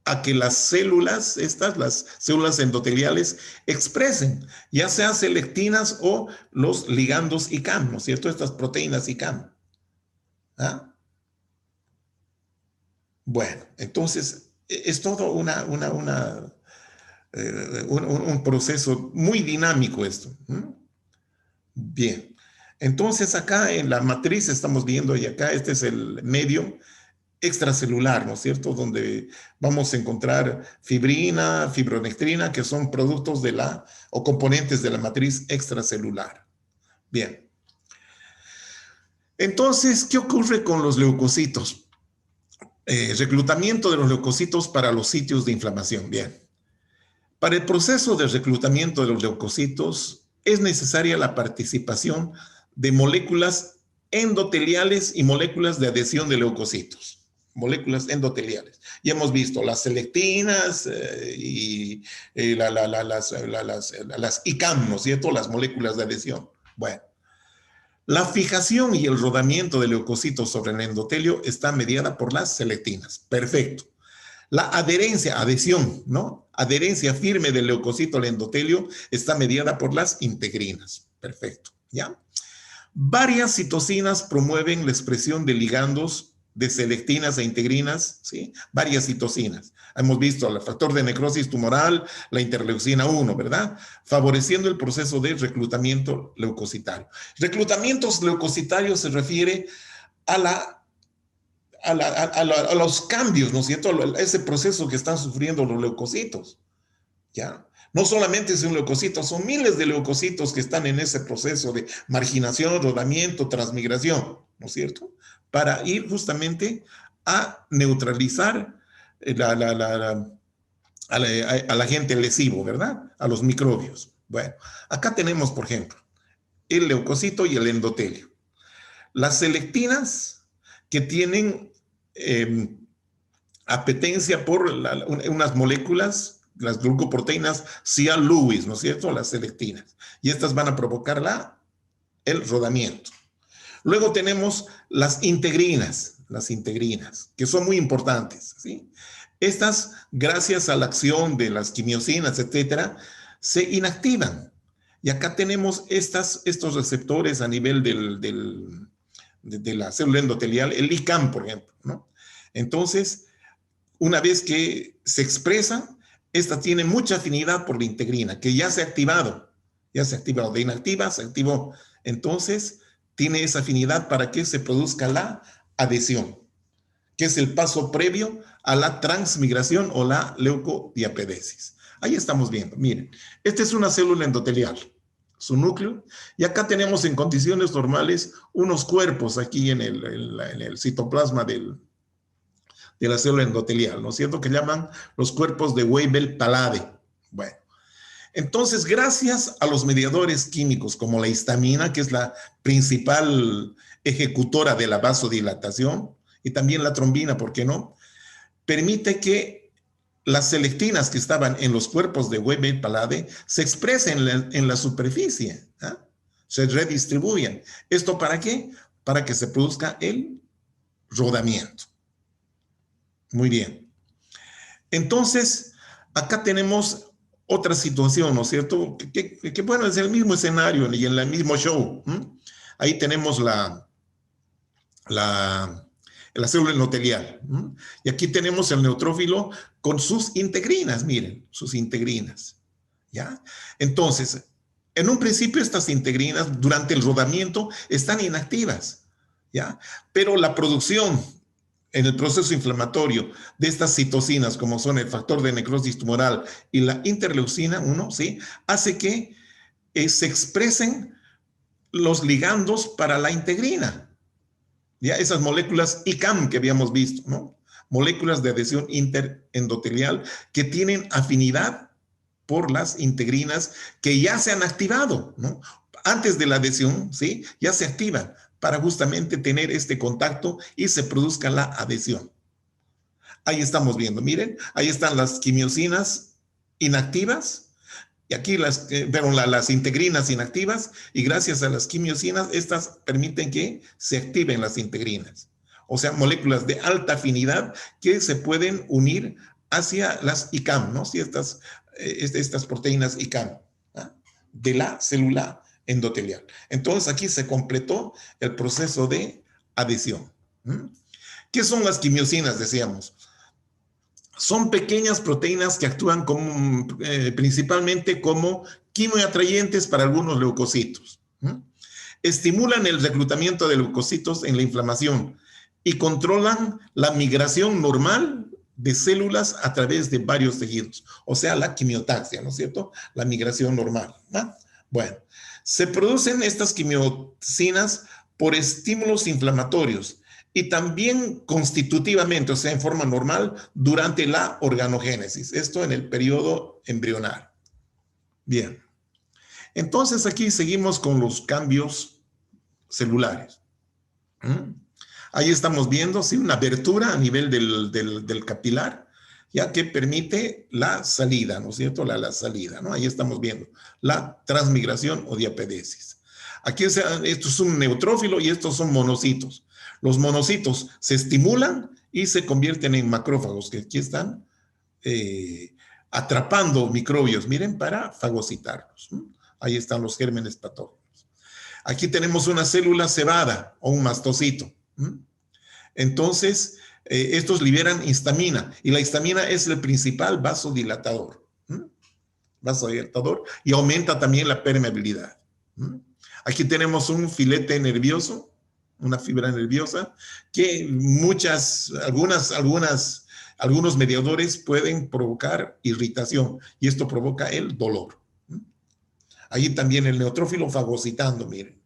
a que las células, las células endoteliales, expresen, ya sea selectinas o los ligandos ICAM, ¿no es cierto? Estas proteínas ICAM. ¿Ah? Bueno, entonces es todo un proceso muy dinámico esto. Bien, entonces acá en la matriz estamos viendo, y acá este es el medio extracelular, ¿no es cierto? Donde vamos a encontrar fibrina, fibronectrina, que son productos de o componentes de la matriz extracelular. Bien. Entonces, ¿qué ocurre con los leucocitos? Reclutamiento de los leucocitos para los sitios de inflamación. Bien. Para el proceso de reclutamiento de los leucocitos es necesaria la participación de moléculas endoteliales y moléculas de adhesión de leucocitos. Moléculas endoteliales. Ya hemos visto las selectinas y las ICAM, ¿no es cierto? Las moléculas de adhesión. Bueno, la fijación y el rodamiento de leucocitos sobre el endotelio está mediada por las selectinas. Perfecto. La adherencia, adhesión, ¿no? Adherencia firme del leucocito al endotelio está mediada por las integrinas. Perfecto, ¿ya? Varias citocinas promueven la expresión de ligandos de selectinas e integrinas, ¿sí? Varias citocinas. Hemos visto el factor de necrosis tumoral, la interleucina 1, ¿verdad? Favoreciendo el proceso de reclutamiento leucocitario. Reclutamientos leucocitarios se refiere a los cambios, ¿no es cierto? A ese proceso que están sufriendo los leucocitos, ¿ya? No solamente es un leucocito, son miles de leucocitos que están en ese proceso de marginación, rodamiento, transmigración, ¿no es cierto? Para ir justamente a neutralizar al agente lesivo, ¿verdad? A los microbios. Bueno, acá tenemos, por ejemplo, el leucocito y el endotelio. Las selectinas que tienen apetencia por unas moléculas, las glucoproteínas Cia-Lewis, ¿no es cierto? Las selectinas. Y estas van a provocar el rodamiento. Luego tenemos las integrinas, que son muy importantes, ¿sí? Estas, gracias a la acción de las quimiosinas, etcétera, se inactivan. Y acá tenemos estos receptores a nivel de la célula endotelial, el ICAM, por ejemplo, ¿no? Entonces, una vez que se expresa, esta tiene mucha afinidad por la integrina, que ya se ha activado, de inactiva, se activó. Entonces, tiene esa afinidad para que se produzca la adhesión, que es el paso previo a la transmigración o la leucodiapedesis. Ahí estamos viendo, miren, esta es una célula endotelial, su núcleo, y acá tenemos en condiciones normales unos cuerpos aquí en el citoplasma de la célula endotelial, ¿no es cierto? Que llaman los cuerpos de Weibel-Palade. Bueno, entonces, gracias a los mediadores químicos como la histamina, que es la principal ejecutora de la vasodilatación, y también la trombina, ¿por qué no? Permite que las selectinas que estaban en los cuerpos de Weibel-Palade se expresen en la superficie, ¿eh? Se redistribuyen. ¿Esto para qué? Para que se produzca el rodamiento. Muy bien. Entonces, acá tenemos otra situación, ¿no es cierto? Que bueno, es el mismo escenario y en el mismo show. Ahí tenemos la célula endotelial. Y aquí tenemos el neutrófilo con sus integrinas, miren, sus integrinas. ¿Ya? Entonces, en un principio estas integrinas durante el rodamiento están inactivas, ¿ya? Pero la producción en el proceso inflamatorio de estas citocinas, como son el factor de necrosis tumoral y la interleucina 1, ¿sí? Hace que se expresen los ligandos para la integrina, ¿ya? Esas moléculas ICAM que habíamos visto, ¿no? moléculas de adhesión interendotelial que tienen afinidad por las integrinas que ya se han activado, ¿no? Antes de la adhesión, ¿sí? Ya se activan para justamente tener este contacto y se produzca la adhesión. Ahí estamos viendo, miren, ahí están las quimiosinas inactivas y aquí las integrinas inactivas, y gracias a las quimiosinas, estas permiten que se activen las integrinas. O sea, moléculas de alta afinidad que se pueden unir hacia las ICAM, ¿no? Si estas proteínas ICAM, ¿ah? De la célula endotelial. Entonces aquí se completó el proceso de adhesión. ¿Qué son las quimiosinas? Decíamos. Son pequeñas proteínas que actúan principalmente como quimioatrayentes para algunos leucocitos. Estimulan el reclutamiento de leucocitos en la inflamación y controlan la migración normal de células a través de varios tejidos. O sea, la quimiotaxia, ¿no es cierto? La migración normal, ¿no? Bueno, se producen estas quimiosinas por estímulos inflamatorios y también constitutivamente, o sea, en forma normal, durante la organogénesis. Esto en el periodo embrionar. Bien. Entonces aquí seguimos con los cambios celulares. Ahí estamos viendo, sí, una abertura a nivel del capilar, ya que permite la salida, ¿no es cierto? La salida, ¿no? Ahí estamos viendo la transmigración o diapedesis. Aquí esto es un neutrófilo y estos son monocitos. Los monocitos se estimulan y se convierten en macrófagos, que aquí están atrapando microbios, miren, para fagocitarlos. Ahí están los gérmenes patógenos. Aquí tenemos una célula cebada o un mastocito. Entonces, estos liberan histamina, y la histamina es el principal vasodilatador. Vasodilatador, y aumenta también la permeabilidad. Aquí tenemos un filete nervioso, una fibra nerviosa, que algunos mediadores pueden provocar irritación, y esto provoca el dolor. Ahí también el neutrófilo fagocitando, miren.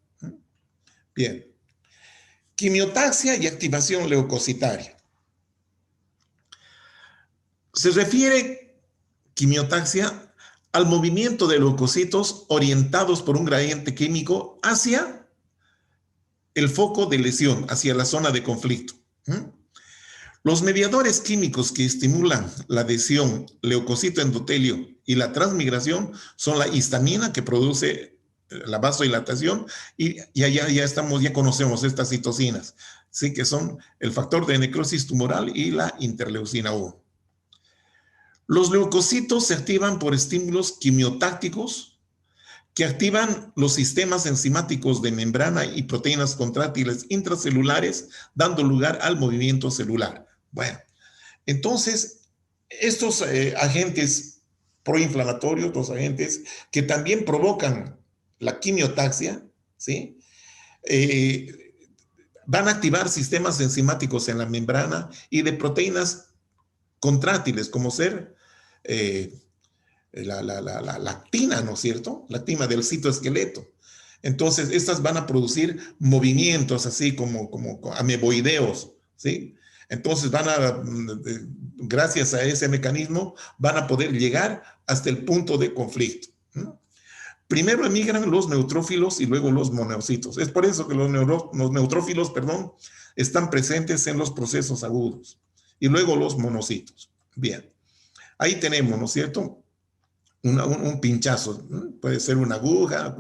Bien. Quimiotaxia y activación leucocitaria. Se refiere quimiotaxia al movimiento de leucocitos orientados por un gradiente químico hacia el foco de lesión, hacia la zona de conflicto. Los mediadores químicos que estimulan la adhesión leucocito-endotelio y la transmigración son la histamina, que produce la vasodilatación, y ya conocemos estas citocinas, ¿sí? Que son el factor de necrosis tumoral y la interleucina 1. Los leucocitos se activan por estímulos quimiotácticos que activan los sistemas enzimáticos de membrana y proteínas contráctiles intracelulares, dando lugar al movimiento celular. Bueno, entonces, estos agentes proinflamatorios, los agentes que también provocan la quimiotaxia, ¿sí? Van a activar sistemas enzimáticos en la membrana y de proteínas contráctiles, como ser la actina, ¿no es cierto? La actina del citoesqueleto. Entonces, estas van a producir movimientos así como ameboideos, ¿sí? Entonces, gracias a ese mecanismo, van a poder llegar hasta el punto de conflicto. Primero emigran los neutrófilos y luego los monocitos. Es por eso que los neutrófilos, están presentes en los procesos agudos. Y luego los monocitos. Bien. Ahí tenemos, ¿no es cierto? Un pinchazo. Puede ser una aguja,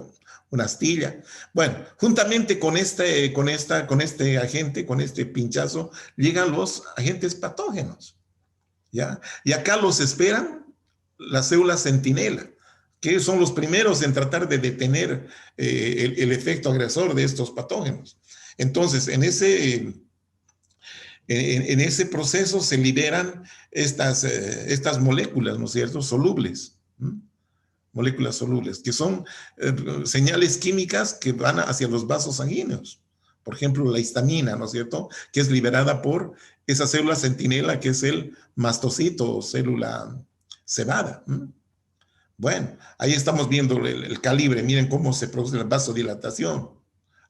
una astilla. Bueno, juntamente con este agente, con este pinchazo, llegan los agentes patógenos. ¿Ya? Y acá los esperan las células centinela, que son los primeros en tratar de detener el efecto agresor de estos patógenos. Entonces, en ese proceso se liberan estas moléculas, ¿no es cierto?, solubles. Moléculas solubles, que son señales químicas que van hacia los vasos sanguíneos. Por ejemplo, la histamina, ¿no es cierto?, que es liberada por esa célula centinela, que es el mastocito o célula cebada. Bueno, ahí estamos viendo el calibre. Miren cómo se produce la vasodilatación,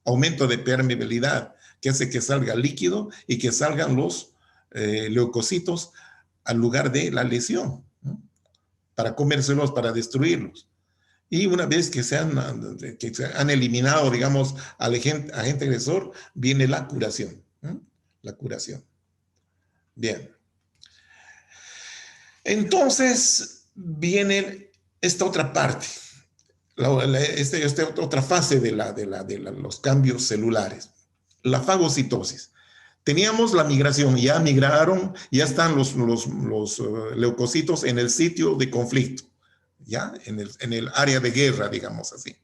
aumento de permeabilidad, que hace que salga líquido y que salgan los leucocitos al lugar de la lesión, ¿no? Para comérselos, para destruirlos. Y una vez que se han eliminado, digamos, al agente agresor, viene la curación, ¿no? La curación. Bien. Entonces viene esta otra parte, esta otra fase de los cambios celulares, la fagocitosis. Teníamos la migración, ya migraron, ya están los leucocitos en el sitio de conflicto, ya en el área de guerra, digamos así.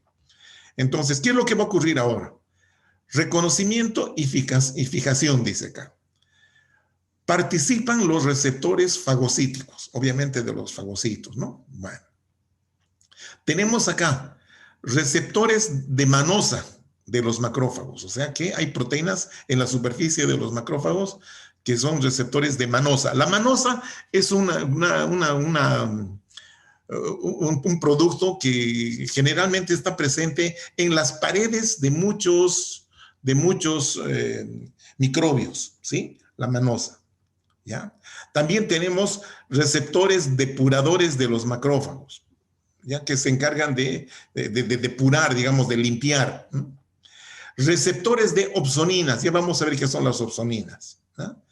Entonces, ¿qué es lo que va a ocurrir ahora? Reconocimiento y fijación, dice acá. Participan los receptores fagocíticos, obviamente de los fagocitos, ¿no? Bueno. Tenemos acá receptores de manosa de los macrófagos, o sea que hay proteínas en la superficie de los macrófagos que son receptores de manosa. La manosa es un producto que generalmente está presente en las paredes de muchos microbios, ¿sí? La manosa, ¿ya? También tenemos receptores depuradores de los macrófagos, ¿ya? Que se encargan de depurar, digamos, de limpiar, ¿no? Receptores de opsoninas, ya vamos a ver qué son las opsoninas, ¿no?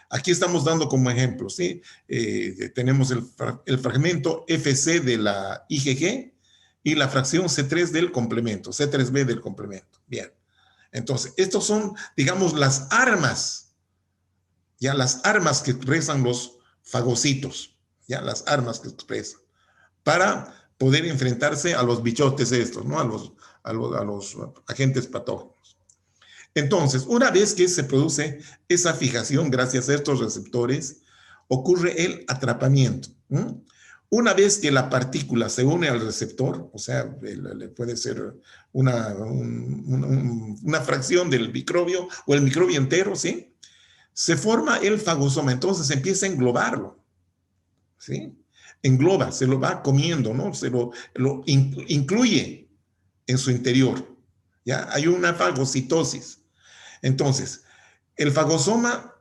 Aquí estamos dando como ejemplo, ¿sí? Tenemos el fragmento FC de la IgG y la fracción C3 del complemento, C3b del complemento. Bien. Entonces, estos son, digamos, las armas, ya las armas que expresan los fagocitos, ya las armas que expresan, para poder enfrentarse a los bichotes estos, ¿no? A los agentes patógenos. Entonces, una vez que se produce esa fijación gracias a estos receptores, ocurre el atrapamiento. Una vez que la partícula se une al receptor, o sea, puede ser una fracción del microbio o el microbio entero, ¿sí? Se forma el fagosoma, entonces empieza a englobarlo, ¿sí? Engloba, se lo va comiendo, ¿no? Se lo incluye en su interior, ¿ya? Hay una fagocitosis. Entonces, el fagosoma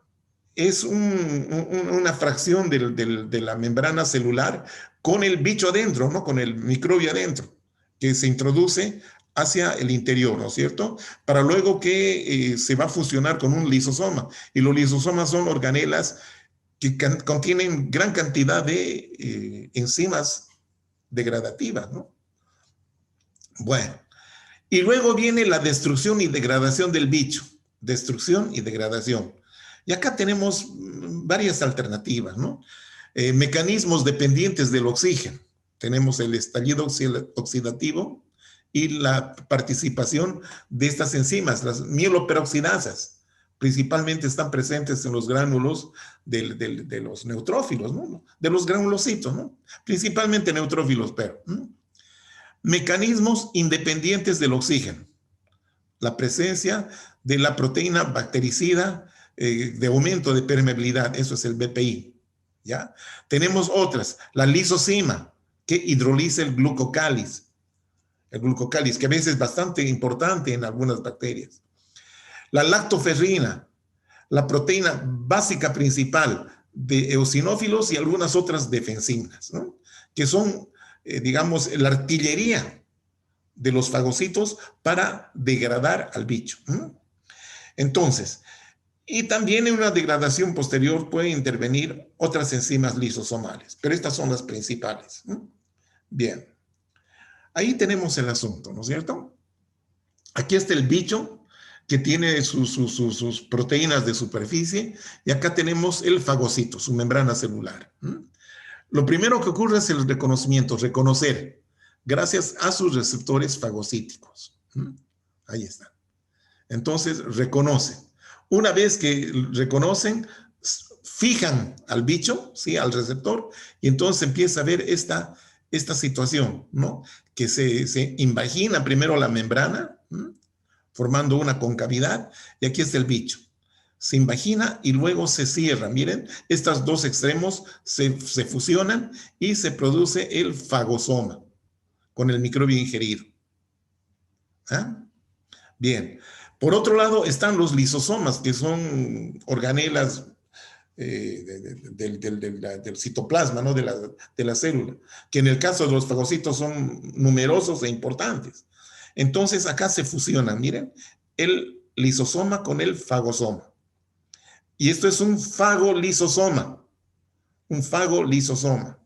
es una fracción de la membrana celular con el bicho adentro, ¿no? Con el microbio adentro, que se introduce hacia el interior, ¿no es cierto? Para luego que se va a fusionar con un lisosoma. Y los lisosomas son organelas que contienen gran cantidad de enzimas degradativas, ¿no? Bueno, y luego viene la destrucción y degradación del bicho. Destrucción y degradación. Y acá tenemos varias alternativas, ¿no? Mecanismos dependientes del oxígeno. Tenemos el estallido oxidativo y la participación de estas enzimas, las mieloperoxidasas. Principalmente están presentes en los gránulos de los neutrófilos, ¿no? De los granulocitos, ¿no? Principalmente neutrófilos, pero. Mecanismos independientes del oxígeno. La presencia de la proteína bactericida de aumento de permeabilidad, eso es el BPI, ¿ya? Tenemos otras, la lisocima, que hidroliza el glucocáliz, que a veces es bastante importante en algunas bacterias. La lactoferrina, la proteína básica principal de eosinófilos y algunas otras defensinas, ¿no? Que son, digamos, la artillería de los fagocitos para degradar al bicho. Entonces, y también en una degradación posterior pueden intervenir otras enzimas lisosomales, pero estas son las principales. Bien, ahí tenemos el asunto, ¿no es cierto? Aquí está el bicho que tiene sus proteínas de superficie y acá tenemos el fagocito, su membrana celular. Lo primero que ocurre es el reconocimiento, reconocer, gracias a sus receptores fagocíticos. Ahí está. Entonces, reconocen. Una vez que reconocen, fijan al bicho, ¿sí? Al receptor, y entonces empieza a ver esta situación, ¿no? Que se invagina primero la membrana, formando una concavidad, y aquí está el bicho. Se invagina y luego se cierra. Miren, estos dos extremos se fusionan y se produce el fagosoma con el microbio ingerido. ¿Ah? Bien. Por otro lado están los lisosomas, que son organelas del citoplasma, ¿no? De la célula, que en el caso de los fagocitos son numerosos e importantes. Entonces acá se fusionan, miren, el lisosoma con el fagosoma. Y esto es un fagolisosoma, un fagolisosoma.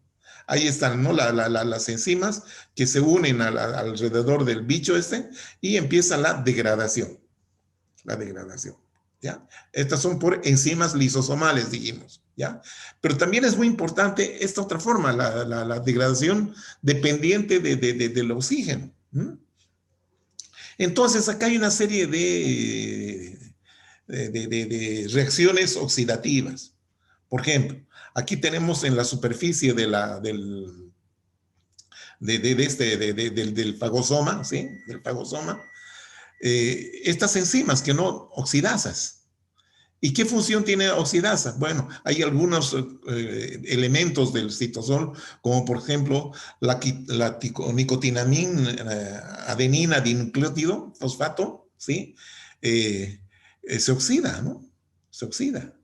Ahí están, ¿no? Las enzimas que se unen alrededor del bicho este y empieza la degradación. La degradación, ¿ya? Estas son por enzimas lisosomales, dijimos, ¿ya? Pero también es muy importante esta otra forma, la degradación dependiente del oxígeno. Entonces, acá hay una serie de reacciones oxidativas. Por ejemplo, aquí tenemos en la superficie del fagosoma, ¿sí? Del fagosoma, estas enzimas que no oxidasas. ¿Y qué función tiene oxidasa? Bueno, hay algunos elementos del citosol, como por ejemplo la nicotinamina, adenina dinucleótido, fosfato, ¿sí? Se oxida, ¿no? Se oxida.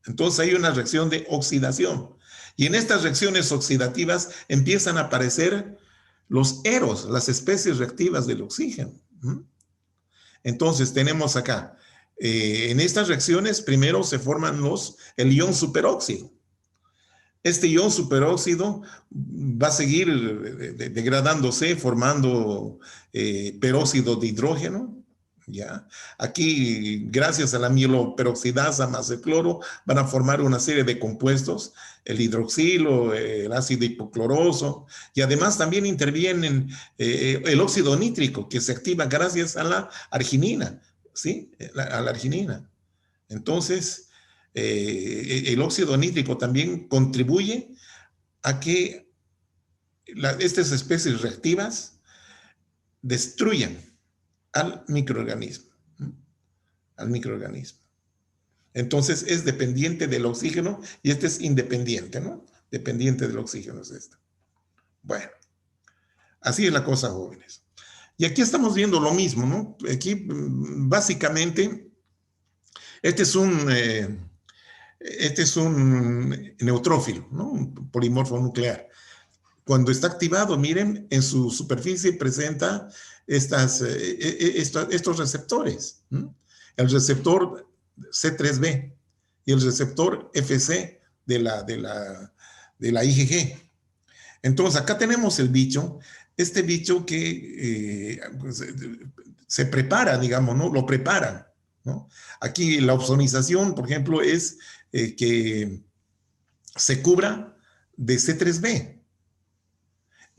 Entonces hay una reacción de oxidación. Y en estas reacciones oxidativas empiezan a aparecer los eros, las especies reactivas del oxígeno. Entonces tenemos acá, en estas reacciones primero se forman el ion superóxido. Este ion superóxido va a seguir degradándose, formando peróxido de hidrógeno. ¿Ya? Aquí, gracias a la mieloperoxidasa más el cloro, van a formar una serie de compuestos, el hidroxilo, el ácido hipocloroso, y además también intervienen el óxido nítrico, que se activa gracias a la arginina, ¿sí? A la arginina. Entonces, el óxido nítrico también contribuye a que estas especies reactivas destruyan al microorganismo. Al microorganismo. Entonces es dependiente del oxígeno y este es independiente, ¿no? Dependiente del oxígeno es esto. Bueno, así es la cosa, jóvenes. Y aquí estamos viendo lo mismo, ¿no? Aquí básicamente este es un neutrófilo, ¿no? Un polimorfo nuclear. Cuando está activado, miren, en su superficie presenta estos receptores. El receptor C3b y el receptor FC de la IgG. Entonces, acá tenemos el bicho, este bicho que se prepara, digamos, ¿no? Lo preparan, ¿no? Aquí la opsonización, por ejemplo, es que se cubra de C3b.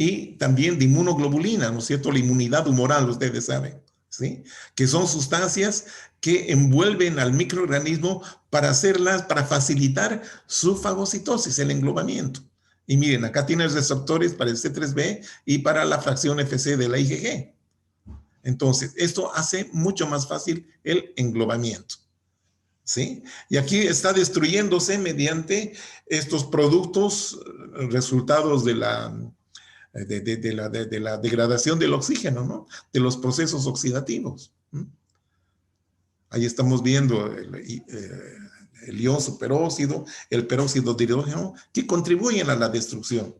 Y también de inmunoglobulina, ¿no es cierto? La inmunidad humoral, ustedes saben, ¿sí? Que son sustancias que envuelven al microorganismo para facilitar su fagocitosis, el englobamiento. Y miren, acá tienes receptores para el C3b y para la fracción FC de la IgG. Entonces, esto hace mucho más fácil el englobamiento, ¿sí? Y aquí está destruyéndose mediante estos productos, resultados de la degradación del oxígeno, ¿no? De los procesos oxidativos. Ahí estamos viendo el ion superóxido, el peróxido de hidrógeno, que contribuyen a la destrucción.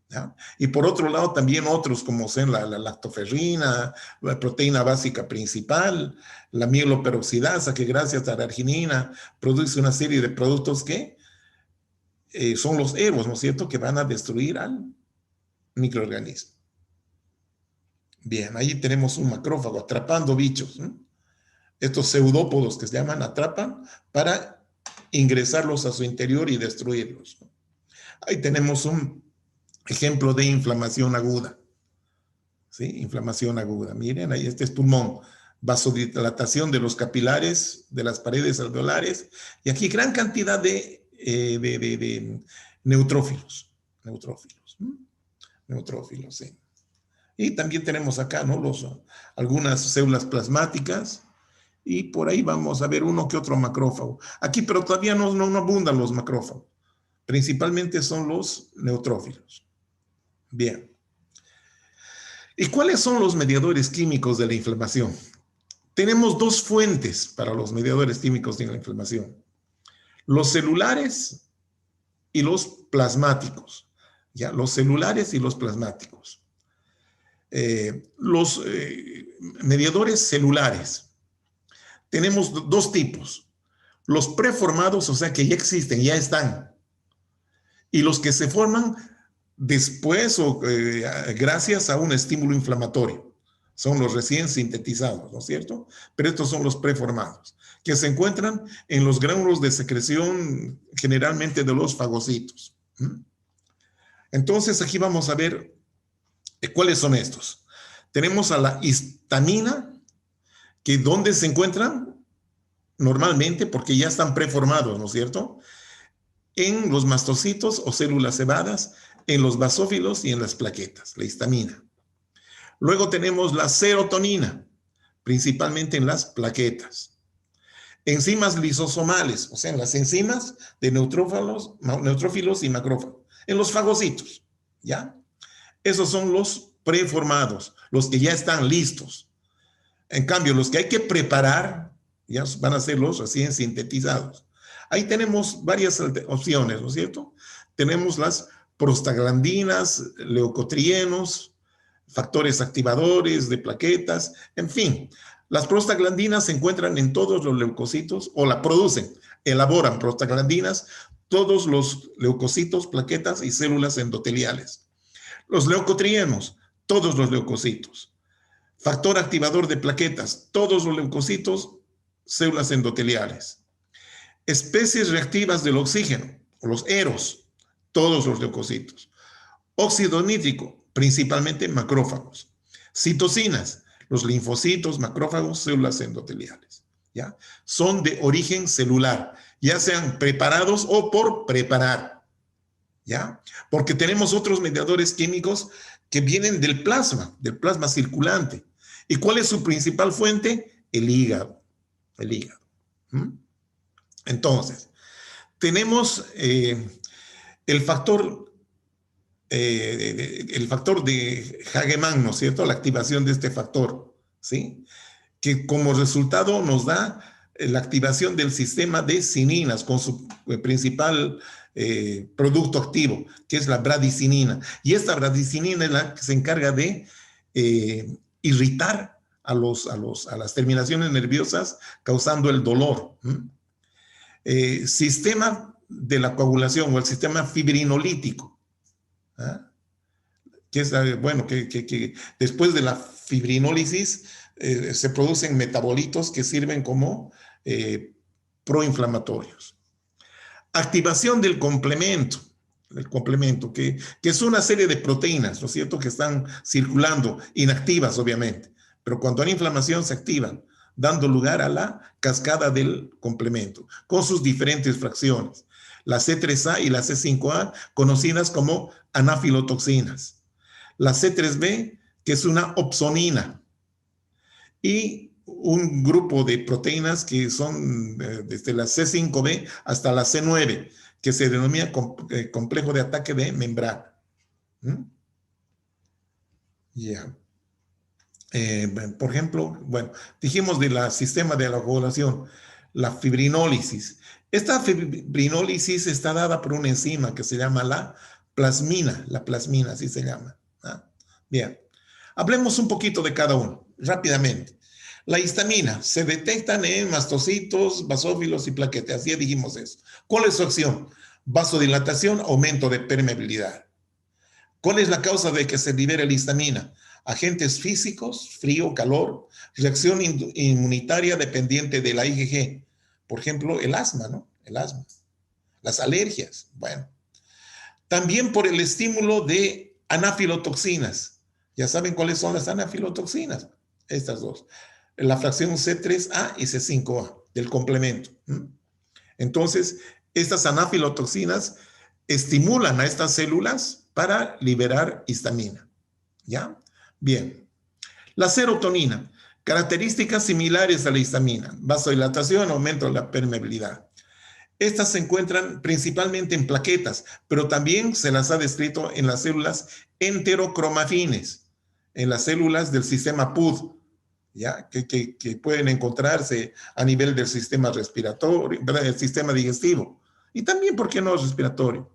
¿Ya? Y por otro lado, también otros como son la lactoferrina, la proteína básica principal, la mieloperoxidasa, que gracias a la arginina produce una serie de productos que son los eros, ¿no es cierto?, que van a destruir al microorganismo. Bien, ahí tenemos un macrófago atrapando bichos, ¿no? Estos pseudópodos que se llaman atrapan para ingresarlos a su interior y destruirlos, ¿no? Ahí tenemos un ejemplo de inflamación aguda, ¿sí? Inflamación aguda. Miren, ahí este es pulmón, vasodilatación de los capilares, de las paredes alveolares, y aquí gran cantidad de neutrófilos, neutrófilos, sí. Y también tenemos acá, ¿no? Algunas células plasmáticas, y por ahí vamos a ver uno que otro macrófago. Aquí, pero todavía no abundan los macrófagos. Principalmente son los neutrófilos. Bien. ¿Y cuáles son los mediadores químicos de la inflamación? Tenemos dos fuentes para los mediadores químicos de la inflamación. los celulares y los plasmáticos. ¿Ya? Los celulares y los plasmáticos. Los mediadores celulares. Tenemos dos tipos. Los preformados, o sea que ya existen, ya están. Y los que se forman después o gracias a un estímulo inflamatorio. Son los recién sintetizados, ¿no es cierto? Pero estos son los preformados, que se encuentran en los gránulos de secreción generalmente de los fagocitos. Entonces aquí vamos a ver cuáles son estos. Tenemos a la histamina, que ¿dónde se encuentran? Normalmente, porque ya están preformados, ¿no es cierto? En los mastocitos o células cebadas, en los basófilos y en las plaquetas, la histamina. Luego tenemos la serotonina, principalmente en las plaquetas. Enzimas lisosomales, o sea, en las enzimas de neutrófilos y macrófagos, en los fagocitos, ¿ya? Esos son los preformados, los que ya están listos. En cambio, los que hay que preparar, ya van a ser los recién sintetizados. Ahí tenemos varias opciones, ¿no es cierto? Tenemos las prostaglandinas, leucotrienos, factores activadores de plaquetas, en fin. Las prostaglandinas se encuentran en todos los leucocitos o la producen, elaboran prostaglandinas, todos los leucocitos, plaquetas y células endoteliales. Los leucotrienos, todos los leucocitos. Factor activador de plaquetas, todos los leucocitos, células endoteliales. Especies reactivas del oxígeno, los EROS, todos los leucocitos. Óxido nítrico, principalmente macrófagos. Citocinas, los linfocitos, macrófagos, células endoteliales. ¿Ya? Son de origen celular, ya sean preparados o por preparar. ¿Ya? Porque tenemos otros mediadores químicos que vienen del plasma circulante. ¿Y cuál es su principal fuente? El hígado. El hígado. Entonces, tenemos el factor de Hagemann, ¿no es cierto? La activación de este factor, ¿sí? Que como resultado nos da la activación del sistema de cininas con su principal producto activo, que es la bradicinina. Y esta bradicinina es la que se encarga de irritar a las terminaciones nerviosas, causando el dolor. Sistema de la coagulación o el sistema fibrinolítico. Que es, bueno, que después de la fibrinólisis se producen metabolitos que sirven como proinflamatorios. Activación del complemento, que es una serie de proteínas, ¿no es cierto?, que están circulando, inactivas obviamente, pero cuando hay inflamación se activan, dando lugar a la cascada del complemento, con sus diferentes fracciones. La C3A y la C5A, conocidas como anafilotoxinas. La C3B, que es una opsonina. Y un grupo de proteínas que son desde la C5B hasta la C9, que se denomina complejo de ataque de membrana. Ya. Por ejemplo, bueno, dijimos del sistema de la coagulación, la fibrinólisis. Esta fibrinólisis está dada por una enzima que se llama la plasmina, así se llama. Bien, hablemos un poquito de cada uno, rápidamente. La histamina se detectan en mastocitos, basófilos y plaquetas, ya dijimos eso. ¿Cuál es su acción? Vasodilatación, aumento de permeabilidad. ¿Cuál es la causa de que se libere la histamina? Agentes físicos, frío, calor, reacción inmunitaria dependiente de la IgG. Por ejemplo, el asma, ¿no? El asma. Las alergias, bueno. También por el estímulo de anafilotoxinas. Ya saben cuáles son las anafilotoxinas. Estas dos. La fracción C3A y C5A del complemento. Entonces, estas anafilotoxinas estimulan a estas células para liberar histamina. ¿Ya? Bien. La serotonina. Características similares a la histamina. Vasodilatación, aumento de la permeabilidad. Estas se encuentran principalmente en plaquetas, pero también se las ha descrito en las células enterocromafines, en las células del sistema PUD, ¿ya? Que pueden encontrarse a nivel del sistema respiratorio, del sistema digestivo, Y también, ¿por qué no respiratorio?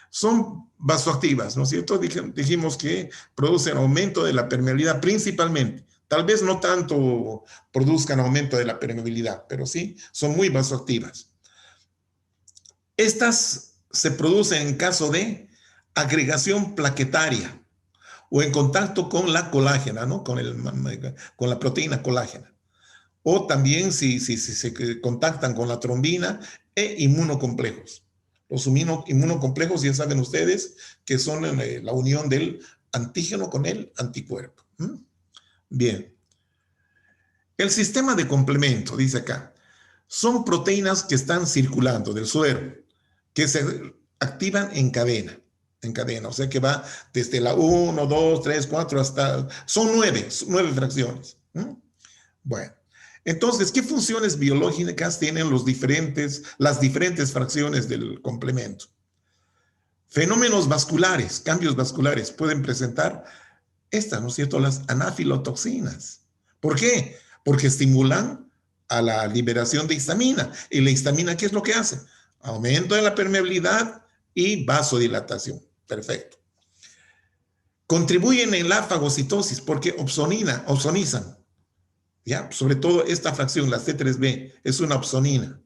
Son vasoactivas, ¿no es cierto? Dijimos que producen aumento de la permeabilidad principalmente. Tal vez no tanto produzcan aumento de la permeabilidad, pero sí son muy vasoactivas. Estas se producen en caso de agregación plaquetaria o en contacto con la colágena, ¿no? Con la proteína colágena. O también si se contactan con la trombina e inmunocomplejos. Los inmunocomplejos, ya saben ustedes, que son la unión del antígeno con el anticuerpo. Bien. El sistema de complemento, dice acá, son proteínas que están circulando del suero, que se activan en cadena, o sea que va desde la 1, 2, 3, 4 hasta, son 9 fracciones. Bueno, entonces, ¿qué funciones biológicas tienen las diferentes fracciones del complemento? Fenómenos vasculares, cambios vasculares pueden presentar estas, ¿no es cierto?, las anafilotoxinas. ¿Por qué? Porque estimulan a la liberación de histamina. ¿Y la histamina qué es lo que hace? Aumento de la permeabilidad y vasodilatación. Perfecto. Contribuyen en la fagocitosis porque opsonizan. ¿Ya? Sobre todo esta fracción, la C3b, es una opsonina.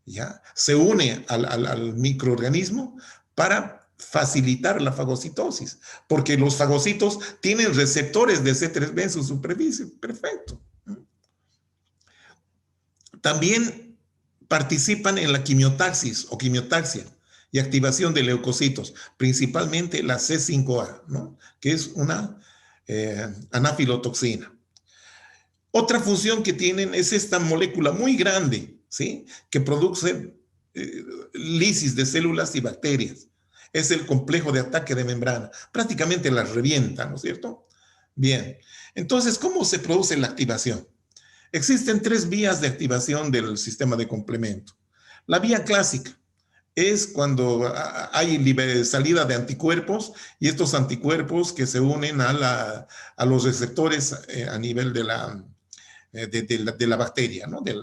¿Ya? Se une al microorganismo para facilitar la fagocitosis, porque los fagocitos tienen receptores de C3b en su superficie. Perfecto. También participan en la quimiotaxis o quimiotaxia y activación de leucocitos, principalmente la C5a, ¿no? Que es una anafilotoxina. Otra función que tienen es esta molécula muy grande, ¿sí? Que produce lisis de células y bacterias. Es el complejo de ataque de membrana. Prácticamente las revienta, ¿no es cierto? Bien. Entonces, ¿cómo se produce la activación? Existen 3 vías de activación del sistema de complemento. La vía clásica es cuando hay salida de anticuerpos y estos anticuerpos que se unen a los receptores a nivel de la bacteria, ¿no? De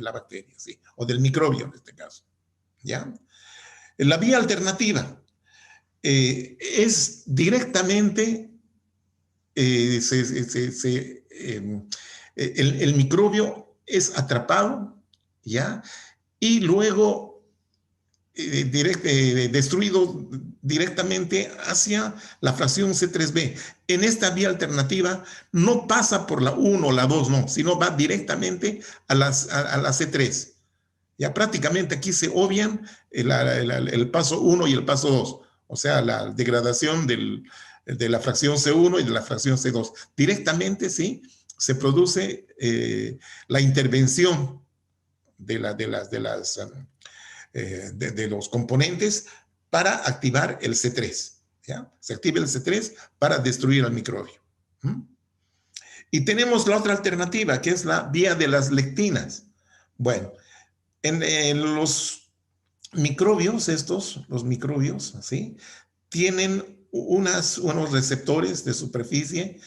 la bacteria, sí, o del microbio en este caso, ¿ya? La vía alternativa es directamente, el microbio es atrapado, ¿ya? Y luego destruido directamente hacia la fracción C3b. En esta vía alternativa no pasa por la 1 o la 2, no, sino va directamente a la C3. Ya prácticamente aquí se obvian el paso 1 y el paso 2, o sea, la degradación de la fracción C1 y de la fracción C2. Directamente, sí, se produce la intervención de los componentes para activar el C3. ¿Ya? Se activa el C3 para destruir al microbio. Y tenemos la otra alternativa, que es la vía de las lectinas. Bueno, en los microbios, los microbios, ¿sí? Tienen unos receptores de superficie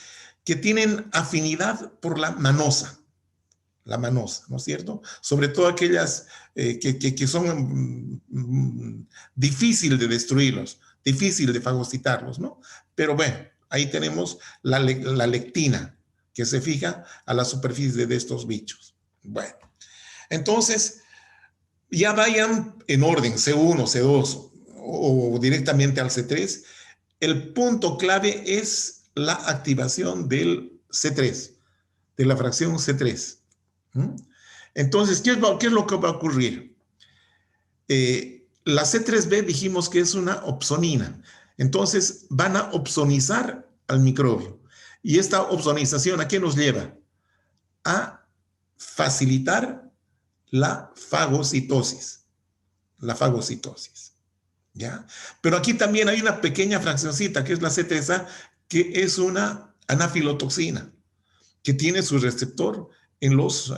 que tienen afinidad por la manosa, ¿no es cierto? Sobre todo aquellas que son difícil de destruirlos, difícil de fagocitarlos, ¿no? Pero bueno, ahí tenemos la lectina que se fija a la superficie de estos bichos. Bueno, entonces ya vayan en orden, C1, C2 o directamente al C3. El punto clave es la activación del C3, de la fracción C3. Entonces, ¿qué es lo que va a ocurrir? La C3b dijimos que es una opsonina. Entonces, van a opsonizar al microbio. Y esta opsonización, ¿a qué nos lleva? A facilitar la fagocitosis. La fagocitosis. ¿Ya? Pero aquí también hay una pequeña fraccioncita, que es la C3a, que es una anafilotoxina, que tiene su receptor en los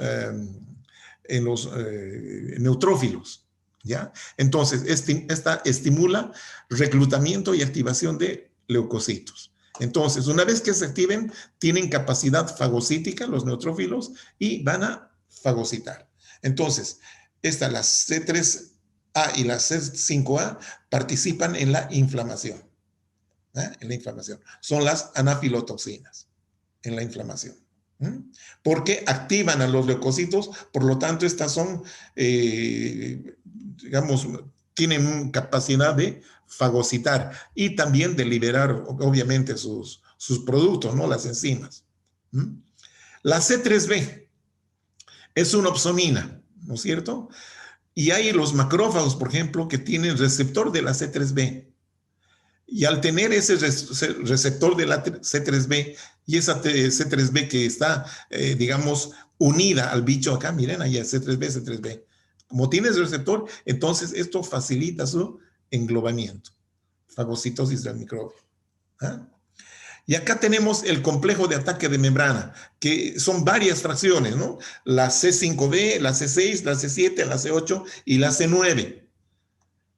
neutrófilos, ¿ya? Entonces, esta estimula reclutamiento y activación de leucocitos. Entonces, una vez que se activen, tienen capacidad fagocítica los neutrófilos y van a fagocitar. Entonces, esta, la C3 A y la C5A participan en la inflamación. En la inflamación. Son las anafilotoxinas en la inflamación. Porque activan a los leucocitos, por lo tanto, estas son, digamos, tienen capacidad de fagocitar y también de liberar, obviamente, sus productos, ¿no? Las enzimas. La C3B es una opsonina, ¿no es cierto? Y hay los macrófagos, por ejemplo, que tienen receptor de la C3B. Y al tener ese receptor de la C3B y esa C3B que está, digamos, unida al bicho acá, miren, ahí C3B, C3B. Como tiene ese receptor, entonces esto facilita su englobamiento, fagocitosis del microbio. ¿Ah? Y acá tenemos el complejo de ataque de membrana, que son varias fracciones, ¿no? La C5B, la C6, la C7, la C8 y la C9.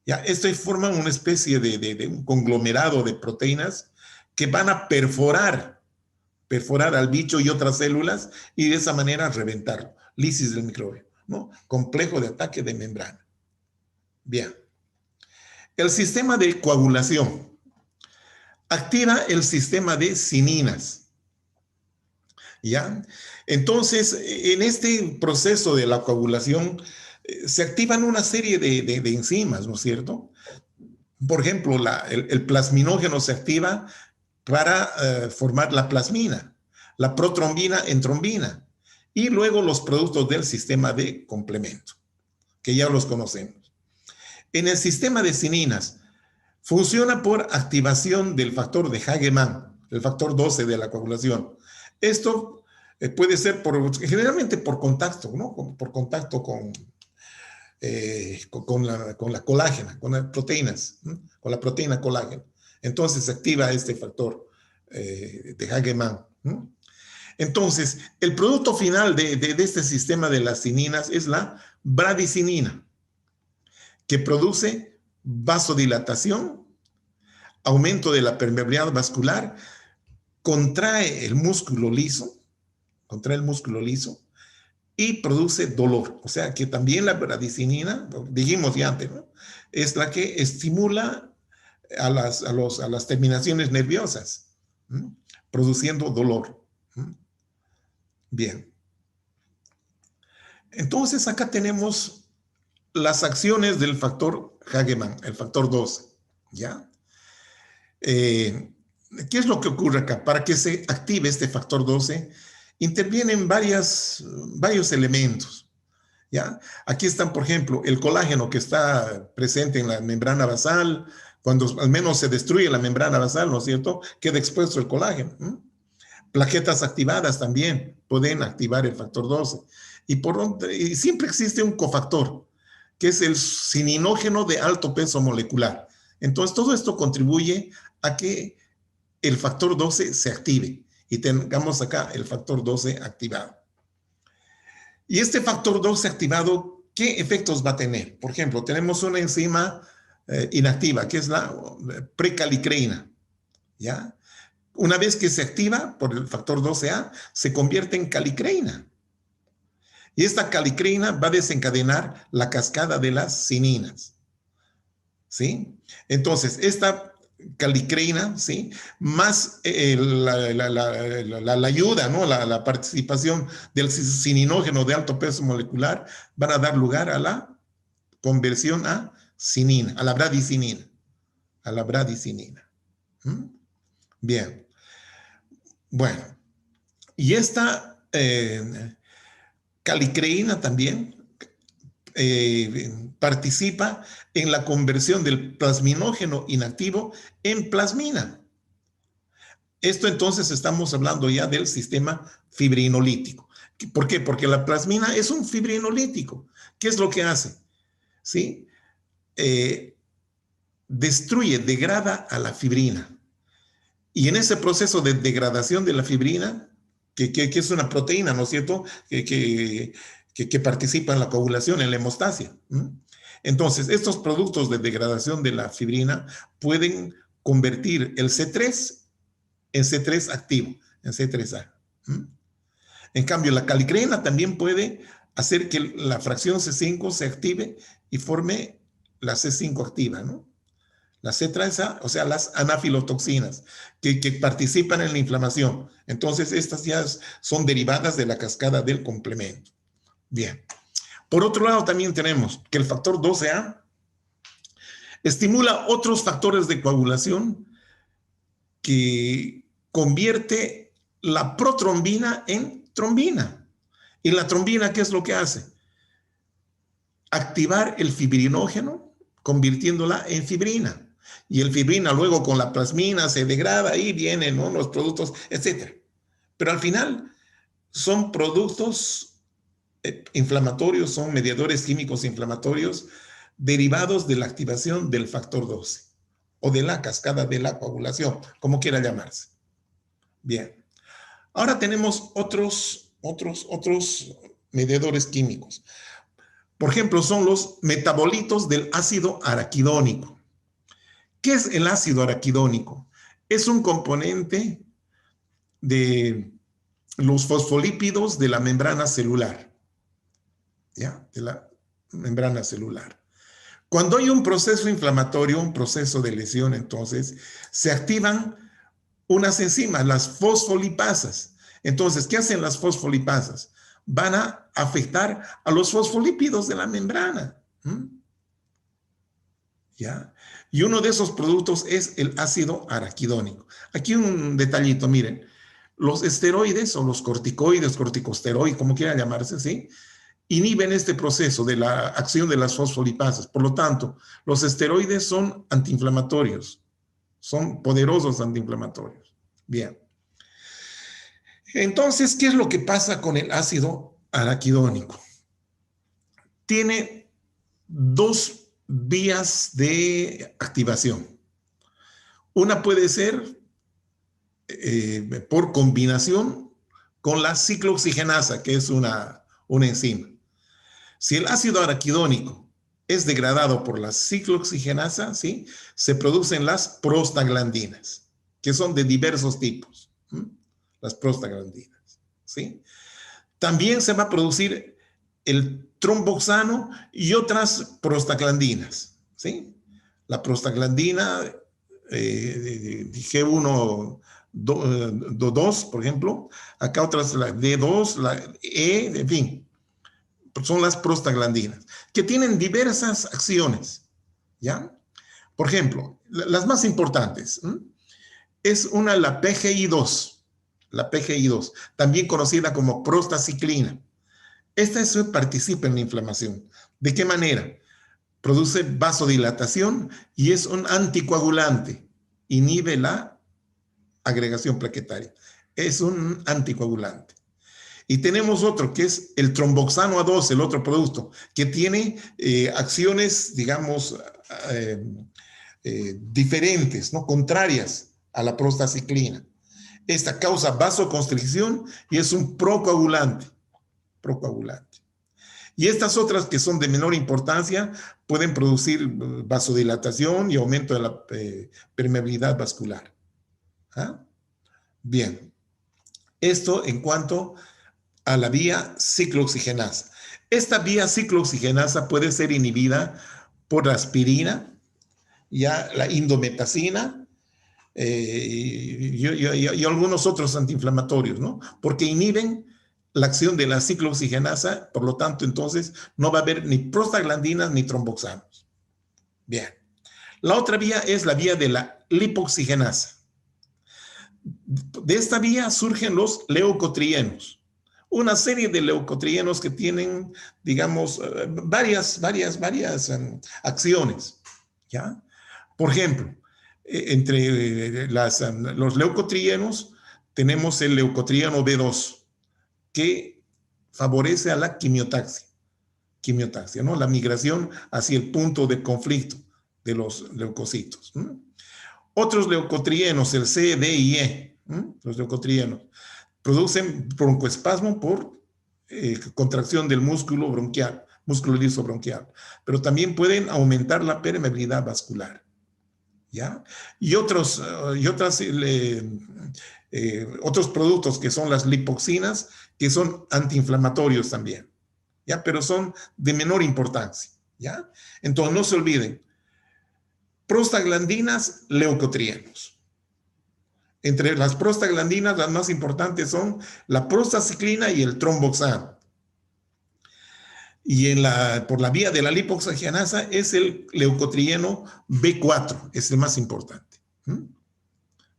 Ya, esto forma una especie de un conglomerado de proteínas que van a perforar al bicho y otras células y de esa manera reventarlo. Lisis del microbio, ¿no? Complejo de ataque de membrana. Bien. El sistema de coagulación activa el sistema de cininas. ¿Ya? Entonces, en este proceso de la coagulación se activan una serie de enzimas, ¿no es cierto? Por ejemplo, el plasminógeno se activa para formar la plasmina, la protrombina en trombina y luego los productos del sistema de complemento, que ya los conocemos. En el sistema de cininas funciona por activación del factor de Hagemann, el factor 12 de la coagulación. Esto puede ser generalmente por contacto, ¿no? Por contacto con la colágena, con las proteínas, ¿no? Con la proteína colágeno. Entonces se activa este factor de Hagemann, ¿no? Entonces, el producto final de este sistema de las cininas es la bradicinina, que produce vasodilatación, aumento de la permeabilidad vascular, contrae el músculo liso y produce dolor. O sea que también la bradicinina, dijimos ya antes, ¿no? Es la que estimula a las terminaciones nerviosas, ¿no? Produciendo dolor. ¿No? Bien. Entonces acá tenemos las acciones del factor Hagemann, el factor 12, ¿ya? ¿Qué es lo que ocurre acá? Para que se active este factor 12, intervienen varios elementos, ¿ya? Aquí están, por ejemplo, el colágeno que está presente en la membrana basal. Cuando al menos se destruye la membrana basal, ¿no es cierto? Queda expuesto el colágeno. Plaquetas activadas también pueden activar el factor 12. Y siempre existe un cofactor, que es el cininógeno de alto peso molecular. Entonces, todo esto contribuye a que el factor 12 se active y tengamos acá el factor 12 activado. Y este factor 12 activado, ¿qué efectos va a tener? Por ejemplo, tenemos una enzima inactiva, que es la precalicreína, ¿ya? Una vez que se activa por el factor 12A, se convierte en calicreína. Y esta calicreína va a desencadenar la cascada de las cininas, ¿sí? Entonces, esta calicreína, ¿sí? Más la ayuda, ¿no? La participación del cininógeno de alto peso molecular van a dar lugar a la conversión a cinina, a la bradicinina. Bien. Bueno, y esta calicreína también participa en la conversión del plasminógeno inactivo en plasmina. Esto entonces estamos hablando ya del sistema fibrinolítico. ¿Por qué? Porque la plasmina es un fibrinolítico. ¿Qué es lo que hace? ¿Sí? Destruye, degrada a la fibrina. Y en ese proceso de degradación de la fibrina, que es una proteína, ¿no es cierto?, que participa en la coagulación, en la hemostasia. Entonces, estos productos de degradación de la fibrina pueden convertir el C3 en C3 activo, en C3A. En cambio, la calicreína también puede hacer que la fracción C5 se active y forme la C5 activa, ¿no? La C3, o sea, las anafilotoxinas que participan en la inflamación. Entonces, estas ya son derivadas de la cascada del complemento. Bien. Por otro lado, también tenemos que el factor 12A estimula otros factores de coagulación que convierte la protrombina en trombina. ¿Y la trombina qué es lo que hace? Activar el fibrinógeno, convirtiéndola en fibrina. Y el fibrina luego con la plasmina se degrada y vienen, ¿no?, los productos, etc. Pero al final son productos inflamatorios, son mediadores químicos inflamatorios derivados de la activación del factor 12 o de la cascada de la coagulación, como quiera llamarse. Bien. Ahora tenemos otros mediadores químicos. Por ejemplo, son los metabolitos del ácido araquidónico. ¿Qué es el ácido araquidónico? Es un componente de los fosfolípidos de la membrana celular. ¿Ya? De la membrana celular. Cuando hay un proceso inflamatorio, un proceso de lesión, entonces, se activan unas enzimas, las fosfolipasas. Entonces, ¿qué hacen las fosfolipasas? Van a afectar a los fosfolípidos de la membrana. ¿Ya? Y uno de esos productos es el ácido araquidónico. Aquí un detallito, miren. Los esteroides o los corticoides, corticosteroides, como quieran llamarse, ¿sí?, inhiben este proceso de la acción de las fosfolipasas. Por lo tanto, los esteroides son antiinflamatorios, son poderosos antiinflamatorios. Bien. Entonces, ¿qué es lo que pasa con el ácido araquidónico? Tiene dos vías de activación. Una puede ser por combinación con la ciclooxigenasa, que es una enzima. Si el ácido araquidónico es degradado por la ciclooxigenasa, ¿sí?, se producen las prostaglandinas, que son de diversos tipos. Las prostaglandinas, ¿sí? También se va a producir el tromboxano y otras prostaglandinas, ¿sí? La prostaglandina G1, 2, por ejemplo, acá otras, la D2, la E, en fin, son las prostaglandinas, que tienen diversas acciones, ¿ya? Por ejemplo, las más importantes, es una, la PGI2, también conocida como prostaciclina. Esta participa en la inflamación. ¿De qué manera? Produce vasodilatación y es un anticoagulante. Inhibe la agregación plaquetaria. Es un anticoagulante. Y tenemos otro que es el tromboxano A2, el otro producto, que tiene acciones, digamos, diferentes, ¿no?, contrarias a la prostaciclina. Esta causa vasoconstricción y es un procoagulante. Y estas otras que son de menor importancia pueden producir vasodilatación y aumento de la permeabilidad vascular. ¿Ah? Bien. Esto en cuanto a la vía ciclooxigenasa. Esta vía ciclooxigenasa puede ser inhibida por la aspirina, ya la indometacina y algunos otros antiinflamatorios, ¿no? Porque inhiben la acción de la ciclooxigenasa, por lo tanto, entonces, no va a haber ni prostaglandinas ni tromboxanos. Bien. La otra vía es la vía de la lipoxigenasa. De esta vía surgen los leucotrienos. Una serie de leucotrienos que tienen, digamos, varias acciones, ¿ya? Por ejemplo, entre los leucotrienos tenemos el leucotrieno B2, que favorece a la quimiotaxia, ¿no?, la migración hacia el punto de conflicto de los leucocitos. Otros leucotrienos, el C, D y E, los leucotrienos, producen broncoespasmo por contracción del músculo bronquial, músculo liso bronquial, pero también pueden aumentar la permeabilidad vascular, ¿ya? Y otros productos que son las lipoxinas, que son antiinflamatorios también, ¿ya? Pero son de menor importancia, ¿ya? Entonces, no se olviden, prostaglandinas, leucotrienos. Entre las prostaglandinas, las más importantes son la prostaciclina y el tromboxano. Y por la vía de la lipoxagenasa es el leucotrieno B4, es el más importante.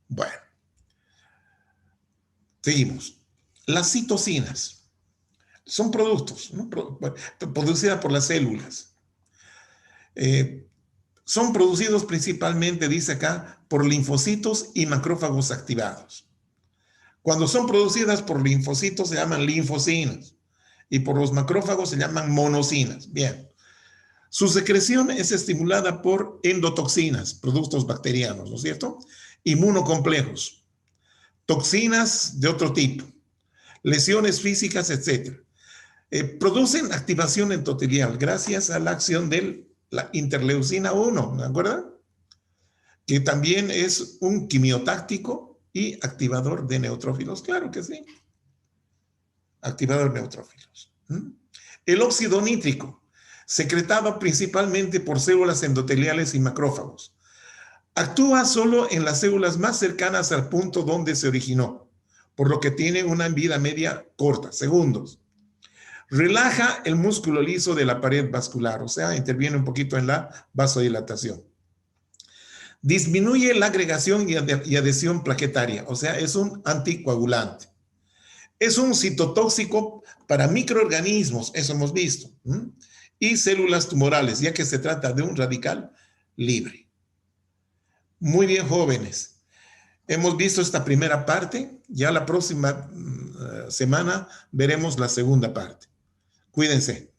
Bueno, seguimos. Las citocinas son productos, ¿no? Producidas por las células. Son producidos principalmente, dice acá, por linfocitos y macrófagos activados. Cuando son producidas por linfocitos se llaman linfocinas y por los macrófagos se llaman monocinas. Bien. Su secreción es estimulada por endotoxinas, productos bacterianos, ¿no es cierto? Inmunocomplejos, toxinas de otro tipo, lesiones físicas, etc. Producen activación endotelial gracias a la acción de la interleucina 1, ¿me acuerdan? Que también es un quimiotáctico y activador de neutrófilos, claro que sí. Activador de neutrófilos. El óxido nítrico, secretado principalmente por células endoteliales y macrófagos. Actúa solo en las células más cercanas al punto donde se originó, por lo que tiene una vida media corta, segundos. Relaja el músculo liso de la pared vascular, o sea, interviene un poquito en la vasodilatación. Disminuye la agregación y adhesión plaquetaria, o sea, es un anticoagulante. Es un citotóxico para microorganismos, eso hemos visto, y células tumorales, ya que se trata de un radical libre. Muy bien, jóvenes. Hemos visto esta primera parte, ya la próxima semana veremos la segunda parte. Cuídense.